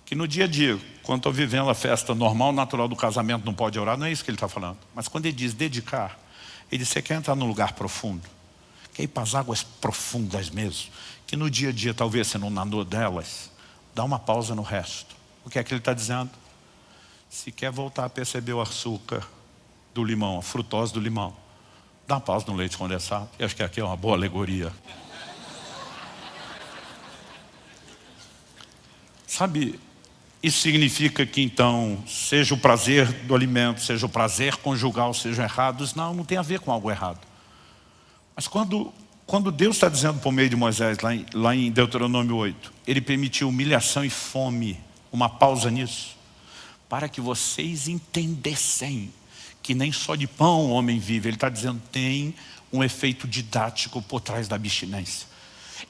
Que no dia a dia, quando estou vivendo a festa normal, natural do casamento, não pode orar, não é isso que ele está falando. Mas quando ele diz dedicar, ele diz: você quer entrar num lugar profundo, quer ir para as águas profundas mesmo, que no dia a dia talvez você não nadou delas, dá uma pausa no resto. O que é que ele está dizendo? Se quer voltar a perceber o açúcar do limão, a frutose do limão, dá uma pausa no leite condensado. Eu acho que aqui é uma boa alegoria. Sabe, isso significa que então, seja o prazer do alimento, seja o prazer conjugal, sejam errados? Não tem a ver com algo errado. Mas quando Deus está dizendo por meio de Moisés, lá em Deuteronômio 8, Ele permitiu humilhação e fome, uma pausa nisso, para que vocês entendessem que nem só de pão o homem vive. Ele está dizendo: tem um efeito didático por trás da abstinência.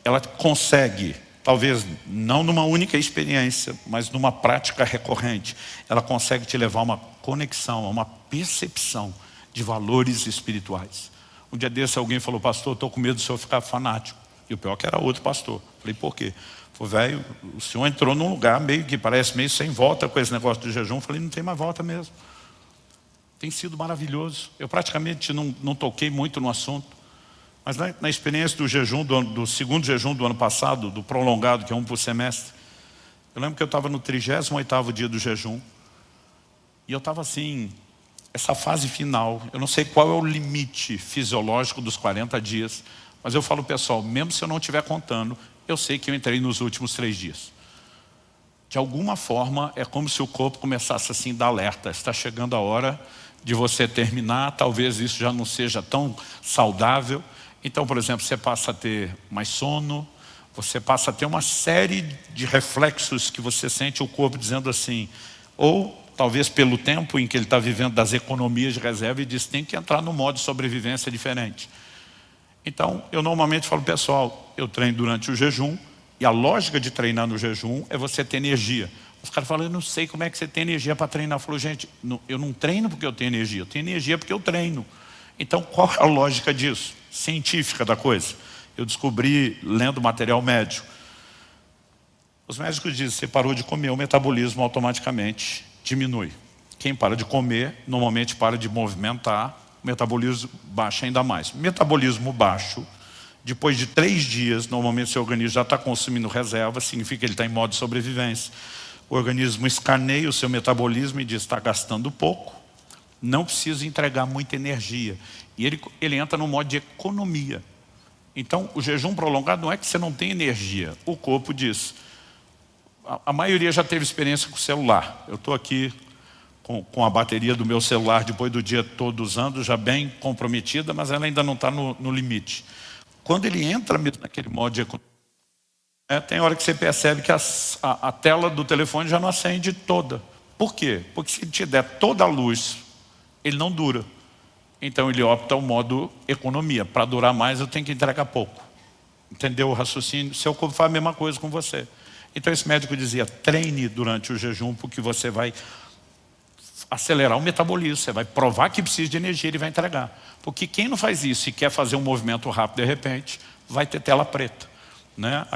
Ela consegue, talvez não numa única experiência, mas numa prática recorrente, ela consegue te levar a uma conexão, a uma percepção de valores espirituais. Um dia desse alguém falou: pastor, estou com medo do senhor ficar fanático. E o pior que era outro pastor. Falei: por quê? Falei: velho, o senhor entrou num lugar meio que parece meio sem volta com esse negócio do jejum. Falei: não tem mais volta mesmo. Tem sido maravilhoso. Eu praticamente não toquei muito no assunto. Mas na experiência do jejum, do segundo jejum do ano passado, do prolongado, que é um por semestre, eu lembro que eu estava no 38º dia do jejum. E eu estava assim, essa fase final, eu não sei qual é o limite fisiológico dos 40 dias, mas eu falo: pessoal, mesmo se eu não estiver contando, eu sei que eu entrei nos últimos 3 dias. De alguma forma, é como se o corpo começasse assim a dar alerta: está chegando a hora de você terminar, talvez isso já não seja tão saudável. Então, por exemplo, você passa a ter mais sono, você passa a ter uma série de reflexos que você sente o corpo dizendo assim, ou talvez pelo tempo em que ele está vivendo das economias de reserva, e diz: tem que entrar no modo de sobrevivência diferente. Então, eu normalmente falo: pessoal, eu treino durante o jejum, e a lógica de treinar no jejum é você ter energia. Os caras falam: eu não sei como é que você tem energia para treinar. Eu falo: gente, eu não treino porque eu tenho energia, eu tenho energia porque eu treino. Então, qual é a lógica disso? Científica da coisa. Eu descobri lendo material médico. Os médicos dizem: você parou de comer, o metabolismo automaticamente diminui. Quem para de comer, normalmente para de movimentar, o metabolismo baixa ainda mais. Metabolismo baixo, depois de 3 dias, normalmente seu organismo já está consumindo reserva, significa que ele está em modo de sobrevivência. O organismo escaneia o seu metabolismo e diz, está gastando pouco, não precisa entregar muita energia. E ele entra no modo de economia. Então, o jejum prolongado não é que você não tem energia. O corpo diz, a maioria já teve experiência com o celular. Eu estou aqui com a bateria do meu celular, depois do dia todo usando, já bem comprometida, mas ela ainda não está no limite. Quando ele entra mesmo naquele modo de economia, tem hora que você percebe que a tela do telefone já não acende toda. Por quê? Porque se ele te der toda a luz, ele não dura. Então ele opta o modo economia. Para durar mais, eu tenho que entregar pouco. Entendeu o raciocínio? Seu corpo faz a mesma coisa com você. Então esse médico dizia, treine durante o jejum, porque você vai acelerar o metabolismo, você vai provar que precisa de energia, ele vai entregar. Porque quem não faz isso e quer fazer um movimento rápido de repente, vai ter tela preta. Né?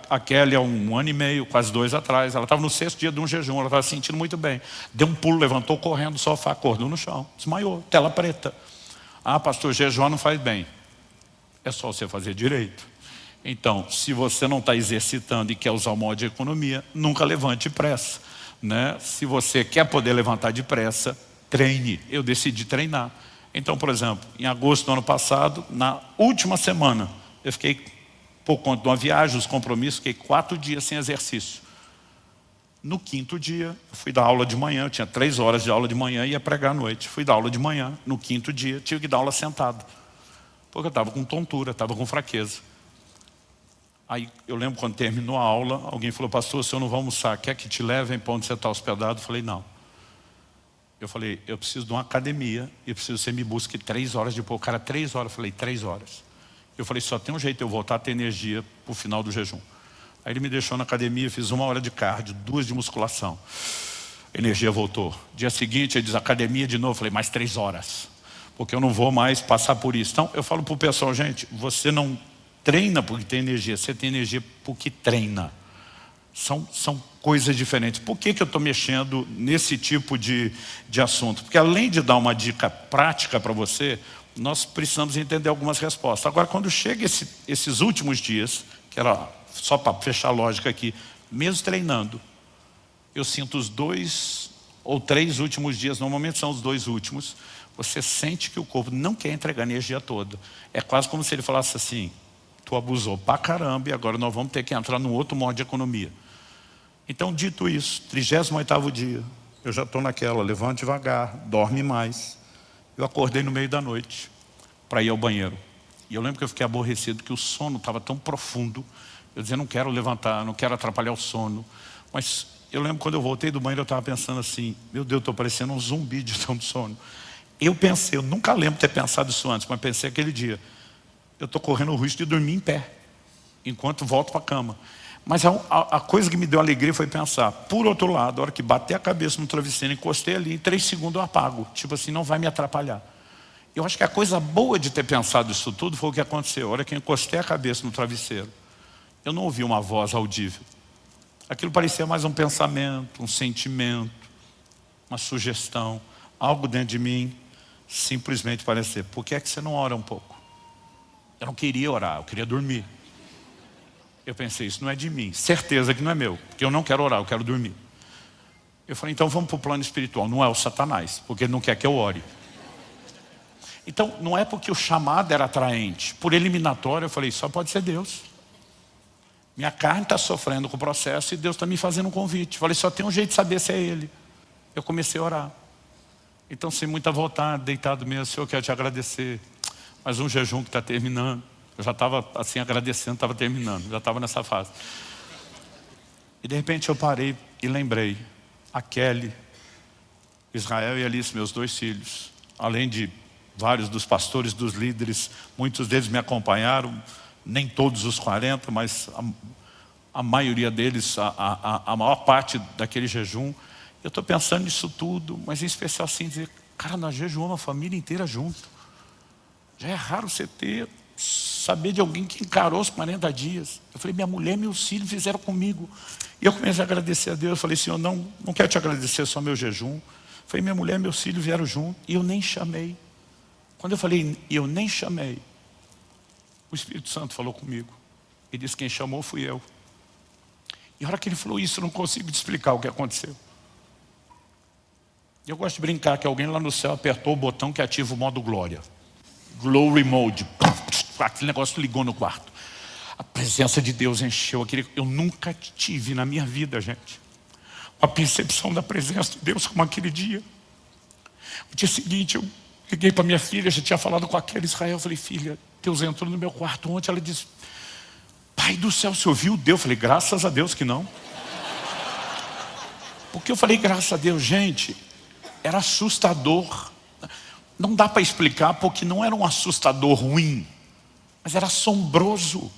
A Kelly, há 1 ano e meio, quase 2 atrás, ela estava no 6º dia de um jejum, ela estava se sentindo muito bem. Deu um pulo, levantou correndo do sofá, acordou no chão, desmaiou, tela preta. Ah, pastor, jejum não faz bem. É só você fazer direito. Então, se você não está exercitando e quer usar o modo de economia, nunca levante pressa. Né? Se você quer poder levantar depressa, treine. Eu decidi treinar. Então, por exemplo, em agosto do ano passado, na última semana, eu fiquei, por conta de uma viagem, os compromissos, fiquei 4 dias sem exercício. No 5º dia, eu fui dar aula de manhã, eu tinha 3 horas de aula de manhã e ia pregar à noite. Fui dar aula de manhã, no 5º dia, tive que dar aula sentado. Porque eu estava com tontura, estava com fraqueza. Aí eu lembro quando terminou a aula, alguém falou, pastor, o senhor não vai almoçar, quer que te levem para onde você está hospedado? Eu falei, não. Eu falei, eu preciso de uma academia e eu preciso que você me busque 3 horas depois. O cara, 3 horas, eu falei, 3 horas. Eu falei, só tem um jeito de eu voltar a ter energia para o final do jejum. Aí ele me deixou na academia, fiz 1 hora de cardio, 2 de musculação. A energia voltou. Dia seguinte ele diz, academia de novo. Eu falei, mais 3 horas. Porque eu não vou mais passar por isso. Então eu falo para o pessoal, gente, você não treina porque tem energia, você tem energia porque treina. São coisas diferentes. Por que eu estou mexendo nesse tipo de assunto? Porque além de dar uma dica prática para você, nós precisamos entender algumas respostas. Agora, quando chega esses últimos dias, que era só para fechar a lógica aqui, mesmo treinando, eu sinto os 2 ou 3 últimos dias, normalmente são os 2 últimos, você sente que o corpo não quer entregar a energia toda. É quase como se ele falasse assim, tu abusou pra caramba e agora nós vamos ter que entrar num outro modo de economia. Então, dito isso, 38º dia, eu já estou naquela, levante devagar, dorme mais. Eu acordei no meio da noite para ir ao banheiro. E eu lembro que eu fiquei aborrecido, que o sono estava tão profundo. Eu dizia, não quero levantar, não quero atrapalhar o sono. Mas eu lembro quando eu voltei do banheiro, eu estava pensando assim, meu Deus, estou parecendo um zumbi de tanto sono. Eu pensei, eu nunca lembro ter pensado isso antes, mas pensei aquele dia, eu estou correndo o risco de dormir em pé, enquanto volto para a cama. Mas a coisa que me deu alegria foi pensar, por outro lado, a hora que bater a cabeça no travesseiro, encostei ali, em 3 segundos eu apago. Tipo assim, não vai me atrapalhar. Eu acho que a coisa boa de ter pensado isso tudo foi o que aconteceu. A hora que eu encostei a cabeça no travesseiro, eu não ouvi uma voz audível. Aquilo parecia mais um pensamento, um sentimento, uma sugestão, algo dentro de mim, simplesmente parecer, por que é que você não ora um pouco? Eu não queria orar, eu queria dormir. Eu pensei, isso não é de mim, certeza que não é meu, porque eu não quero orar, eu quero dormir. Eu falei, então vamos para o plano espiritual, não é o Satanás, porque ele não quer que eu ore. Então, não é porque o chamado era atraente, por eliminatório eu falei, só pode ser Deus. Minha carne está sofrendo com o processo e Deus está me fazendo um convite. Eu falei, só tem um jeito de saber se é Ele. Eu comecei a orar. Então, sem muita vontade, deitado mesmo, Senhor, eu quero te agradecer. Mais um jejum que está terminando. Eu já estava assim agradecendo, estava terminando, já estava nessa fase. E de repente eu parei e lembrei, a Kelly, Israel e Alice, meus 2 filhos, além de vários dos pastores, dos líderes, muitos deles me acompanharam, nem todos os 40, mas a maioria deles, a maior parte daquele jejum. Eu estou pensando nisso tudo, mas em especial assim, dizer, cara, nós jejuamos a família inteira junto. Já é raro você saber de alguém que encarou os 40 dias. Eu falei, minha mulher e meus filhos fizeram comigo. E eu comecei a agradecer a Deus. Eu falei, Senhor, não quero te agradecer só meu jejum. Foi minha mulher e meus filhos vieram junto e eu nem chamei. Quando eu falei, eu nem chamei, o Espírito Santo falou comigo. Ele disse, quem chamou fui eu. E a hora que ele falou isso, eu não consigo te explicar o que aconteceu. Eu gosto de brincar que alguém lá no céu apertou o botão que ativa o modo glória. Glory mode. Aquele negócio ligou no quarto. A presença de Deus encheu aquele... Eu nunca tive na minha vida, gente, uma percepção da presença de Deus como aquele dia. No dia seguinte eu liguei para minha filha, já tinha falado com aquela Israel. Eu falei, filha, Deus entrou no meu quarto ontem. Ela disse, pai do céu, você ouviu Deus? Eu falei, graças a Deus que não. Porque eu falei, graças a Deus, gente, era assustador. Não dá para explicar, porque não era um assustador ruim, mas era assombroso.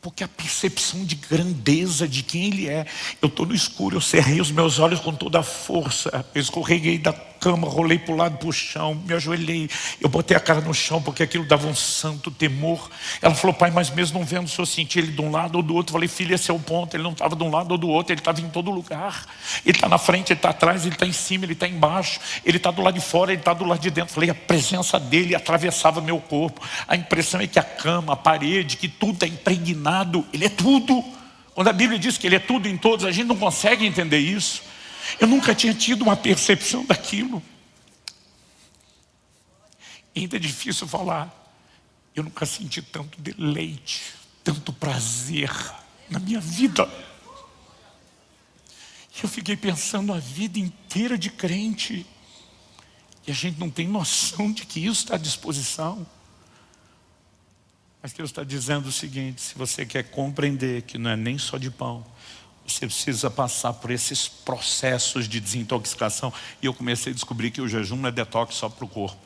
Porque a percepção de grandeza de quem Ele é. Eu estou no escuro, eu cerrei os meus olhos com toda a força. Eu escorreguei da cama, rolei para o lado, para o chão, me ajoelhei. Eu botei a cara no chão, porque aquilo dava um santo temor. Ela falou, pai, mas mesmo não vendo, o senhor sentia Ele de um lado ou do outro? Eu falei, filha, esse é o ponto. Ele não estava de um lado ou do outro, Ele estava em todo lugar. Ele está na frente, Ele está atrás, Ele está em cima, Ele está embaixo. Ele está do lado de fora, Ele está do lado de dentro. Eu falei, a presença dEle atravessava meu corpo. A impressão é que a cama, a parede, que tudo é impregnado. Ele é tudo. Quando a Bíblia diz que Ele é tudo em todos, a gente não consegue entender isso. Eu nunca tinha tido uma percepção daquilo. E ainda é difícil falar. Eu nunca senti tanto deleite, tanto prazer na minha vida. Eu fiquei pensando a vida inteira de crente. E a gente não tem noção de que isso está à disposição. Mas Deus está dizendo o seguinte, se você quer compreender que não é nem só de pão, você precisa passar por esses processos de desintoxicação. E eu comecei a descobrir que o jejum não é detox só para o corpo.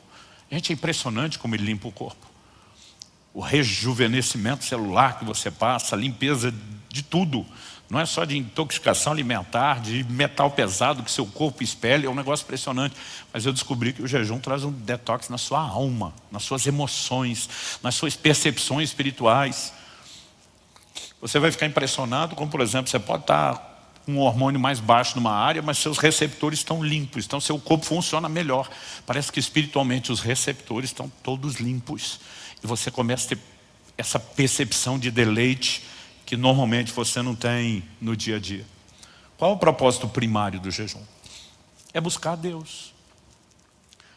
Gente, é impressionante como ele limpa o corpo. O rejuvenescimento celular que você passa, a limpeza de tudo. Não é só de intoxicação alimentar, de metal pesado que seu corpo expele, é um negócio impressionante. Mas eu descobri que o jejum traz um detox na sua alma, nas suas emoções, nas suas percepções espirituais. Você vai ficar impressionado como, por exemplo, você pode estar com um hormônio mais baixo numa área, mas seus receptores estão limpos, então seu corpo funciona melhor. Parece que espiritualmente os receptores estão todos limpos. E você começa a ter essa percepção de deleite que normalmente você não tem no dia a dia. Qual é o propósito primário do jejum? É buscar a Deus.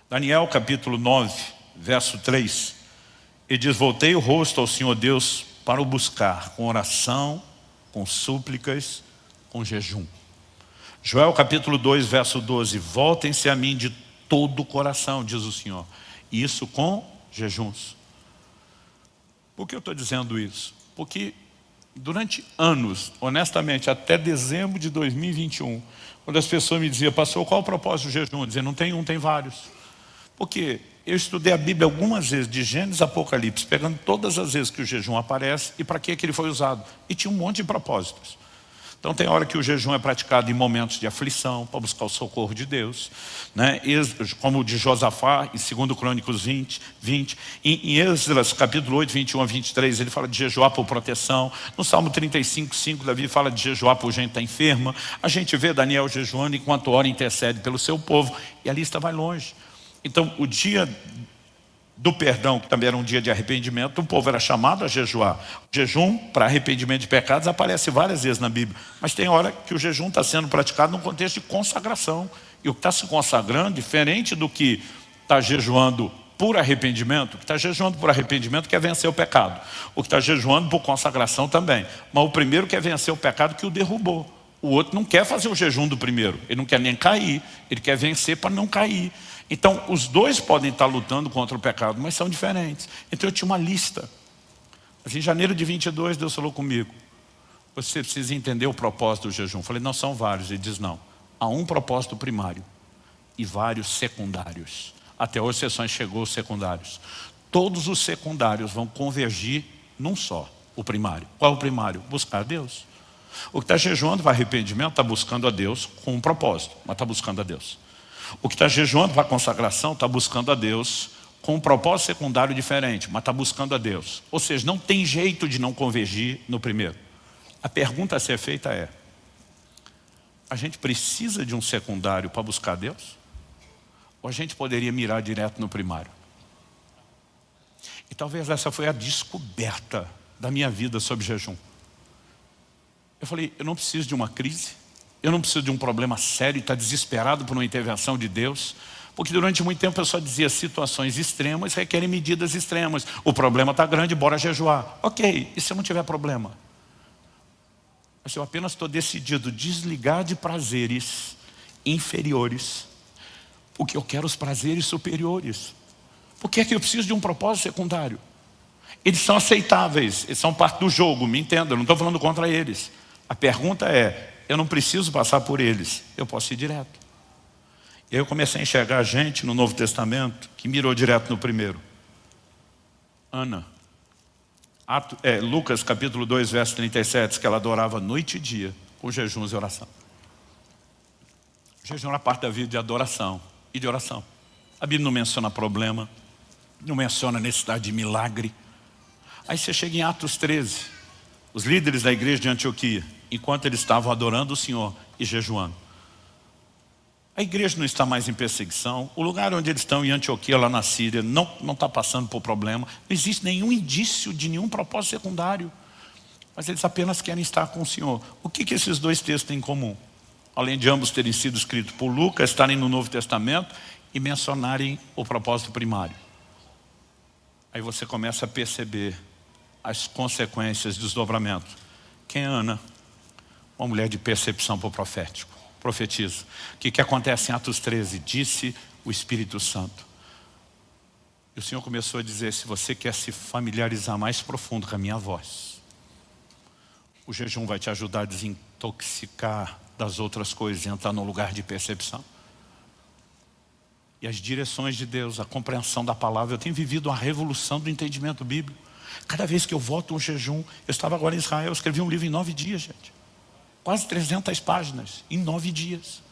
Daniel capítulo 9, verso 3, ele diz, voltei o rosto ao Senhor Deus para o buscar, com oração, com súplicas, com jejum. Joel capítulo 2, verso 12, voltem-se a mim de todo o coração, diz o Senhor, e isso com jejuns. Por que eu estou dizendo isso? Porque durante anos, honestamente, até dezembro de 2021, quando as pessoas me diziam, pastor, qual é o propósito do jejum? Eu dizia, não tem um, tem vários. Porque eu estudei a Bíblia algumas vezes, de Gênesis a Apocalipse, pegando todas as vezes que o jejum aparece e para que ele foi usado. E tinha um monte de propósitos. Então tem hora que o jejum é praticado em momentos de aflição, para buscar o socorro de Deus, né? Como o de Josafá, em 2 Crônicos 20. Em Esdras, capítulo 8, 21 a 23, ele fala de jejuar por proteção. No Salmo 35, 5, Davi fala de jejuar por gente que está enferma. A gente vê Daniel jejuando enquanto ora e intercede pelo seu povo. E a lista vai longe. Então o dia do perdão, que também era um dia de arrependimento, o povo era chamado a jejuar. O jejum para arrependimento de pecados aparece várias vezes na Bíblia. Mas tem hora que o jejum está sendo praticado num contexto de consagração. E o que está se consagrando, diferente do que está jejuando por arrependimento, o que está jejuando por arrependimento quer vencer o pecado. O que está jejuando por consagração também. Mas o primeiro quer vencer o pecado que o derrubou. O outro não quer fazer o jejum do primeiro. Ele não quer nem cair. Ele quer vencer para não cair. Então, os dois podem estar lutando contra o pecado, mas são diferentes. Então, eu tinha uma lista. Mas em janeiro de 22, Deus falou comigo, você precisa entender o propósito do jejum. Eu falei, não, são vários. Ele diz, não. Há um propósito primário e vários secundários. Até hoje, você só enxergou os secundários. Todos os secundários vão convergir num só, o primário. Qual é o primário? Buscar a Deus. O que está jejuando para arrependimento está buscando a Deus com um propósito, mas está buscando a Deus. O que está jejuando para consagração está buscando a Deus com um propósito secundário diferente, mas está buscando a Deus. Ou seja, não tem jeito de não convergir no primeiro. A pergunta a ser feita é, A gente precisa de um secundário para buscar Deus? Ou a gente poderia mirar direto no primário? E talvez essa foi a descoberta da minha vida sobre jejum. Eu falei, eu não preciso de uma crise, eu não preciso de um problema sério e estar desesperado por uma intervenção de Deus, porque durante muito tempo eu só dizia situações extremas requerem medidas extremas. O problema está grande, bora jejuar. Ok, e se eu não tiver problema? Mas eu apenas estou decidido a desligar de prazeres inferiores, porque eu quero os prazeres superiores. Por que é que eu preciso de um propósito secundário? Eles são aceitáveis, eles são parte do jogo, me entenda, eu não estou falando contra eles. A pergunta é, eu não preciso passar por eles, eu posso ir direto. E aí eu comecei a enxergar gente no Novo Testamento que mirou direto no primeiro. Ana. Lucas capítulo 2, verso 37, diz que ela adorava noite e dia, com jejuns e oração. O jejum era parte da vida de adoração e de oração. A Bíblia não menciona problema, não menciona necessidade de milagre. Aí você chega em Atos 13, os líderes da igreja de Antioquia, enquanto eles estavam adorando o Senhor e jejuando. A igreja não está mais em perseguição, o lugar onde eles estão em Antioquia, lá na Síria, não está passando por problema, não existe nenhum indício de nenhum propósito secundário, mas eles apenas querem estar com o Senhor. O que esses dois textos têm em comum? Além de ambos terem sido escritos por Lucas, estarem no Novo Testamento e mencionarem o propósito primário. Aí você começa a perceber as consequências, desdobramentos. Quem é Ana? Uma mulher de percepção para o profético. Profetiza. O que acontece em Atos 13? Disse o Espírito Santo. E o Senhor começou a dizer, se você quer se familiarizar mais profundo com a minha voz, o jejum vai te ajudar a desintoxicar das outras coisas e entrar num lugar de percepção. E as direções de Deus, a compreensão da palavra. Eu tenho vivido uma revolução do entendimento bíblico. Cada vez que eu volto um jejum, eu estava agora em Israel, eu escrevi um livro em 9 dias, gente. Quase 300 páginas, em 9 dias.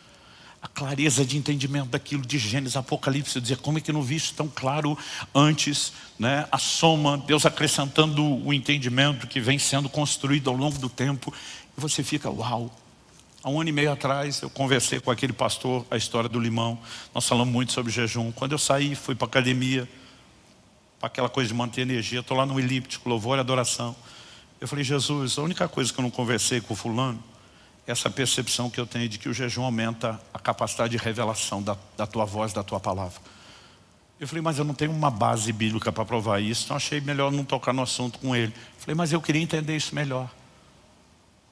A clareza de entendimento daquilo de Gênesis, Apocalipse, eu dizia, como é que eu não vi isso tão claro antes, né? A soma, Deus acrescentando o entendimento que vem sendo construído ao longo do tempo. E você fica, uau. Há 1 ano e meio atrás, eu conversei com aquele pastor, a história do limão. Nós falamos muito sobre jejum. Quando eu saí, fui para a academia, para aquela coisa de manter energia, estou lá no elíptico, louvor e adoração. Eu falei, Jesus, a única coisa que eu não conversei com o fulano, essa percepção que eu tenho de que o jejum aumenta a capacidade de revelação da tua voz, da tua palavra. Eu falei, mas eu não tenho uma base bíblica para provar isso, então achei melhor não tocar no assunto com ele. Eu falei, mas eu queria entender isso melhor.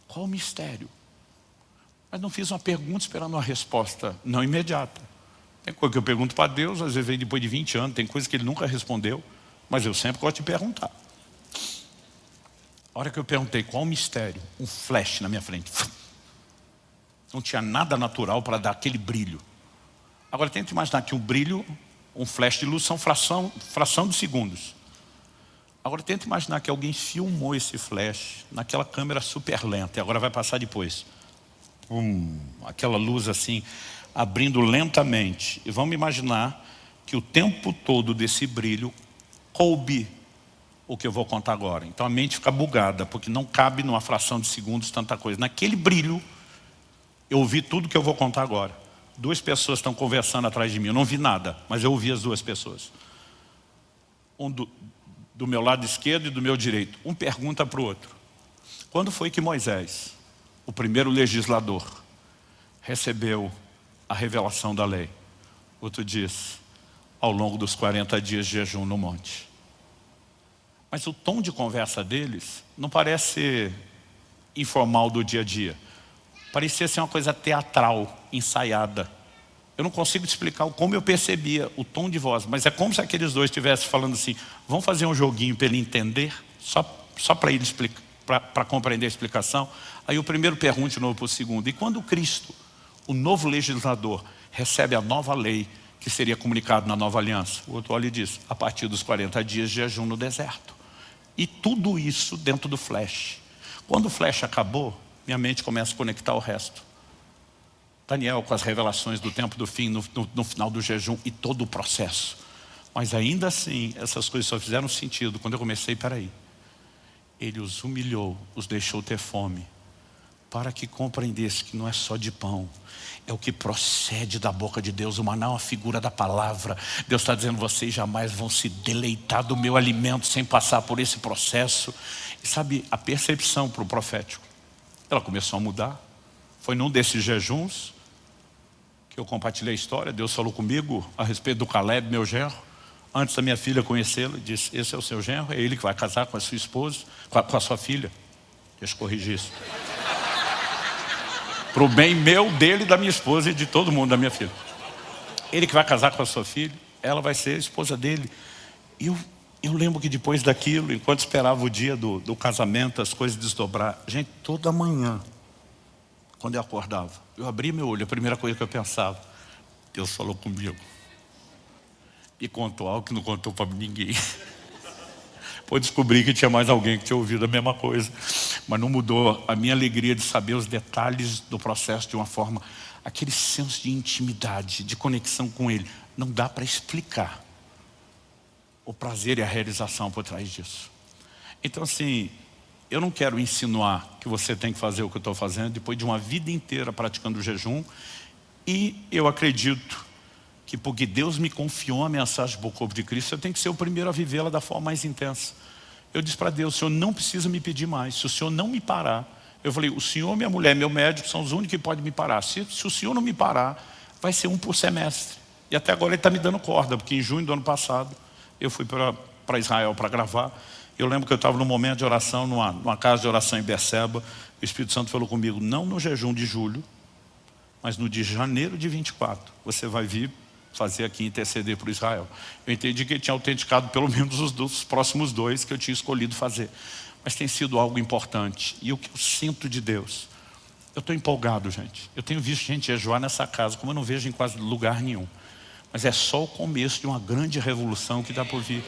Qual o mistério? Mas não fiz uma pergunta esperando uma resposta não imediata. Tem coisa que eu pergunto para Deus, às vezes vem depois de 20 anos, tem coisa que Ele nunca respondeu, mas eu sempre gosto de perguntar. A hora que eu perguntei qual o mistério, um flash na minha frente. Não tinha nada natural para dar aquele brilho. Agora tenta imaginar que um brilho, um flash de luz são fração de segundos. Agora tenta imaginar que alguém filmou esse flash naquela câmera super lenta e agora vai passar depois. Aquela luz assim, abrindo lentamente. E vamos imaginar que o tempo todo desse brilho coube o que eu vou contar agora. Então a mente fica bugada, porque não cabe numa fração de segundos tanta coisa. Naquele brilho, eu ouvi tudo que eu vou contar agora. 2 pessoas estão conversando atrás de mim. Eu não vi nada, mas eu ouvi as 2 pessoas. Um do meu lado esquerdo e do meu direito. Um pergunta para o outro. Quando foi que Moisés, o primeiro legislador, recebeu a revelação da lei? Outro diz, ao longo dos 40 dias de jejum no monte. Mas o tom de conversa deles não parece ser informal do dia a dia. Parecia ser uma coisa teatral, ensaiada. Eu não consigo te explicar como eu percebia o tom de voz, mas é como se aqueles 2 estivessem falando assim, vamos fazer um joguinho para ele entender, só para ele explicar, para compreender a explicação. Aí o primeiro pergunta de novo para o segundo, e quando Cristo, o novo legislador, recebe a nova lei que seria comunicado na nova aliança? O outro olha e diz, a partir dos 40 dias de jejum no deserto. E tudo isso dentro do flash. Quando o flash acabou, minha mente começa a conectar o resto. Daniel com as revelações do tempo do fim, no final do jejum e todo o processo. Mas ainda assim, essas coisas só fizeram sentido quando eu comecei, peraí. Ele os humilhou, os deixou ter fome, para que compreendesse que não é só de pão, é o que procede da boca de Deus. O maná é uma figura da palavra. Deus está dizendo, vocês jamais vão se deleitar do meu alimento sem passar por esse processo. E sabe, a percepção para o profético, ela começou a mudar. Foi num desses jejuns que eu compartilhei a história. Deus falou comigo a respeito do Caleb, meu genro. Antes da minha filha conhecê-lo, disse, esse é o seu genro, é ele que vai casar com a sua esposa, com a sua filha. Deixa eu corrigir isso. Para o bem meu, dele, da minha esposa e de todo mundo, da minha filha. Ele que vai casar com a sua filha, ela vai ser a esposa dele. E eu lembro que depois daquilo, enquanto esperava o dia do casamento, as coisas desdobrar. Gente, toda manhã, quando eu acordava, eu abria meu olho, a primeira coisa que eu pensava, Deus falou comigo. E contou algo que não contou para ninguém. Depois descobri que tinha mais alguém que tinha ouvido a mesma coisa. Mas não mudou a minha alegria de saber os detalhes do processo de uma forma, aquele senso de intimidade, de conexão com Ele. Não dá para explicar o prazer e a realização por trás disso. Então assim, eu não quero insinuar que você tem que fazer o que eu estou fazendo depois de uma vida inteira praticando o jejum. E eu acredito que porque Deus me confiou a mensagem para o corpo de Cristo, eu tenho que ser o primeiro a vivê-la da forma mais intensa. Eu disse para Deus, o Senhor não precisa me pedir mais. Se o Senhor não me parar, eu falei, o Senhor, minha mulher, meu médico são os únicos que podem me parar. Se o Senhor não me parar, vai ser um por semestre. E até agora Ele está me dando corda, porque em junho do ano passado, eu fui para Israel para gravar. Eu lembro que eu estava num momento de oração, numa casa de oração em Berseba. O Espírito Santo falou comigo, não no jejum de julho, mas no de janeiro de 24, você vai vir fazer aqui, interceder por Israel. Eu entendi que ele tinha autenticado pelo menos os próximos 2 que eu tinha escolhido fazer. Mas tem sido algo importante. E o que eu sinto de Deus, eu estou empolgado, gente. Eu tenho visto gente jejuar nessa casa, como eu não vejo em quase lugar nenhum. Mas é só o começo de uma grande revolução que dá por vir.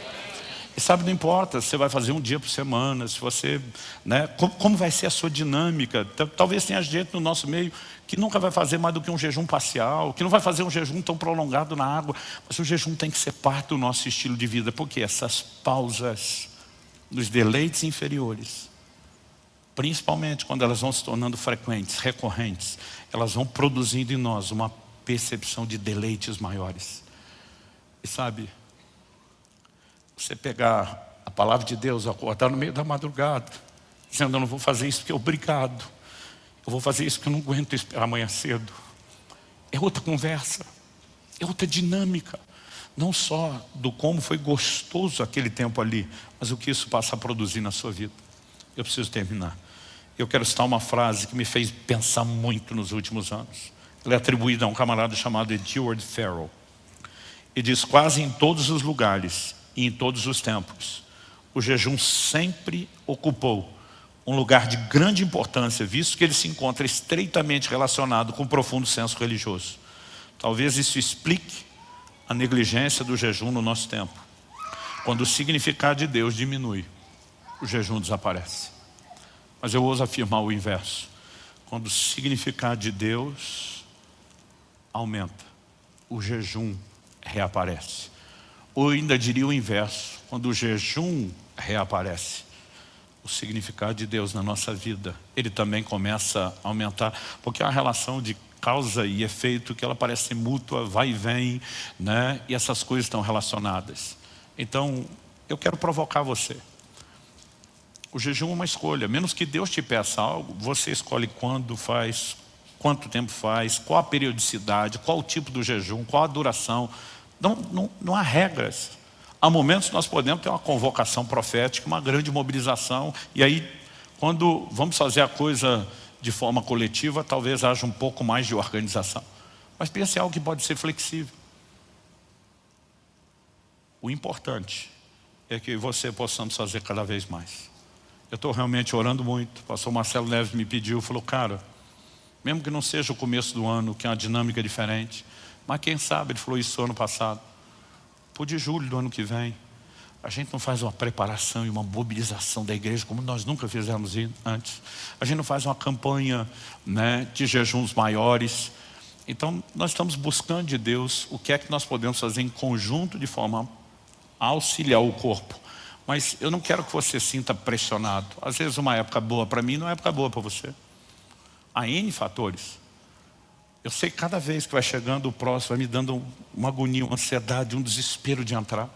E sabe, não importa se você vai fazer um dia por semana, se você, né, como vai ser a sua dinâmica. Talvez tenha gente no nosso meio que nunca vai fazer mais do que um jejum parcial, que não vai fazer um jejum tão prolongado na água, mas o jejum tem que ser parte do nosso estilo de vida, porque essas pausas nos deleites inferiores, principalmente quando elas vão se tornando frequentes, recorrentes, elas vão produzindo em nós uma percepção de deleites maiores. E sabe, você pegar a palavra de Deus, acordar no meio da madrugada, dizendo, eu não vou fazer isso porque é obrigado, eu vou fazer isso porque eu não aguento esperar amanhã cedo. É outra conversa, é outra dinâmica, não só do como foi gostoso aquele tempo ali, mas o que isso passa a produzir na sua vida. Eu preciso terminar. Eu quero citar uma frase que me fez pensar muito nos últimos anos. Ela é atribuída a um camarada chamado Edward Farrell. E diz, quase em todos os lugares e em todos os tempos, o jejum sempre ocupou um lugar de grande importância, visto que ele se encontra estreitamente relacionado com um profundo senso religioso. Talvez isso explique a negligência do jejum no nosso tempo. Quando o significado de Deus diminui, o jejum desaparece. Mas eu ouso afirmar o inverso. Quando o significado de Deus aumenta, o jejum reaparece. Ou ainda diria o inverso, quando o jejum reaparece, o significado de Deus na nossa vida, ele também começa a aumentar, porque é uma relação de causa e efeito que ela parece ser mútua, vai e vem, né? E essas coisas estão relacionadas. Então, eu quero provocar você. O jejum é uma escolha, menos que Deus te peça algo, você escolhe quando faz, quanto tempo faz, qual a periodicidade, qual o tipo do jejum, qual a duração. Não há regras. Há momentos que nós podemos ter uma convocação profética, uma grande mobilização, e aí, quando vamos fazer a coisa de forma coletiva, talvez haja um pouco mais de organização. Mas pense em algo que pode ser flexível. O importante é que você possamos fazer cada vez mais. Eu estou realmente orando muito. O pastor Marcelo Neves me pediu, falou, cara, mesmo que não seja o começo do ano, que é uma dinâmica diferente, mas quem sabe, ele falou isso ano passado, por de julho do ano que vem, a gente não faz uma preparação e uma mobilização da igreja como nós nunca fizemos antes. A gente não faz uma campanha, né, de jejuns maiores. Então nós estamos buscando de Deus o que é que nós podemos fazer em conjunto de forma a auxiliar o corpo. Mas eu não quero que você sinta pressionado. Às vezes uma época boa para mim não é época boa para você. Há N fatores. Eu sei que cada vez que vai chegando o próximo, vai me dando uma agonia, uma ansiedade, um desespero de entrar.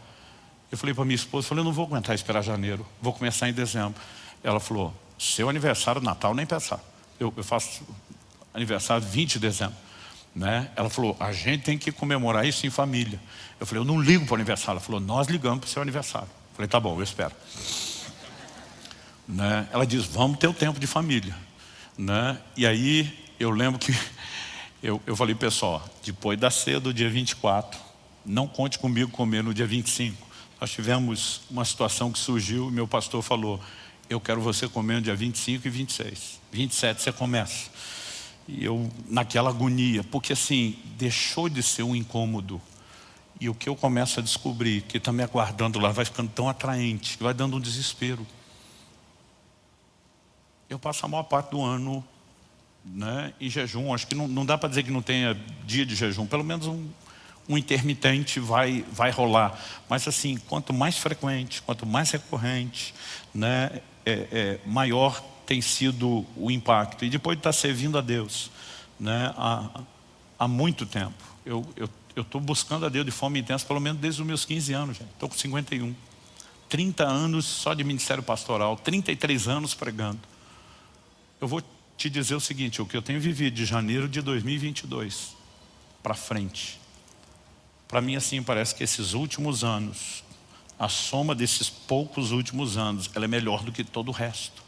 Eu falei para minha esposa, eu não vou aguentar esperar janeiro, vou começar em dezembro. Ela falou, seu aniversário, Natal, nem pensar. Eu faço aniversário 20 de dezembro. Né? Ela falou, a gente tem que comemorar isso em família. Eu falei, eu não ligo para o aniversário. Ela falou, nós ligamos para o seu aniversário. Eu falei, tá bom, eu espero. Né? Ela diz, vamos ter o tempo de família. Né? E aí eu lembro que eu falei, pessoal, depois da ceia do dia 24, não conte comigo comer no dia 25. Nós tivemos uma situação que surgiu e meu pastor falou, eu quero você comer no dia 25 e 26. 27 você começa. E eu, naquela agonia, porque assim, deixou de ser um incômodo. E o que eu começo a descobrir, que está me aguardando lá, vai ficando tão atraente, que vai dando um desespero. Eu passo a maior parte do ano, né, em jejum. Acho que não dá para dizer que não tenha dia de jejum. Pelo menos um intermitente vai rolar. Mas assim, quanto mais frequente, quanto mais recorrente, né, maior tem sido o impacto. E depois de estar servindo a Deus, né, há muito tempo. Eu estou buscando a Deus de forma intensa, pelo menos desde os meus 15 anos. Estou com 51. 30 anos só de ministério pastoral, 33 anos pregando. Eu vou te dizer o seguinte, o que eu tenho vivido de janeiro de 2022 para frente, para mim assim, parece que esses últimos anos, a soma desses poucos últimos anos, ela é melhor do que todo o resto.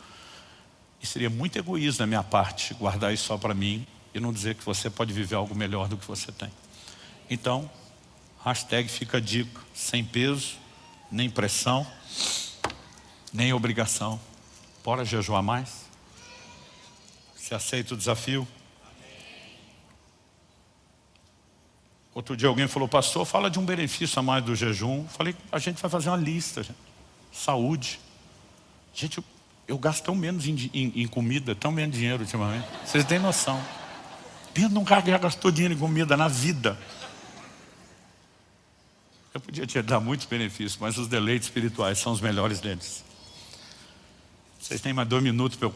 E seria muito egoísmo da minha parte guardar isso só para mim e não dizer que você pode viver algo melhor do que você tem. Então, hashtag fica a dica, sem peso, nem pressão, nem obrigação. Bora jejuar mais? Você aceita o desafio? Outro dia alguém falou, pastor, fala de um benefício a mais do jejum. Falei, a gente vai fazer uma lista, gente. Saúde. Gente, eu gasto tão menos em comida, tão menos dinheiro ultimamente. Vocês têm noção. Pedro nunca gastou dinheiro em comida na vida. Eu podia te dar muitos benefícios, mas os deleites espirituais são os melhores deles. Vocês têm mais 2 minutos para eu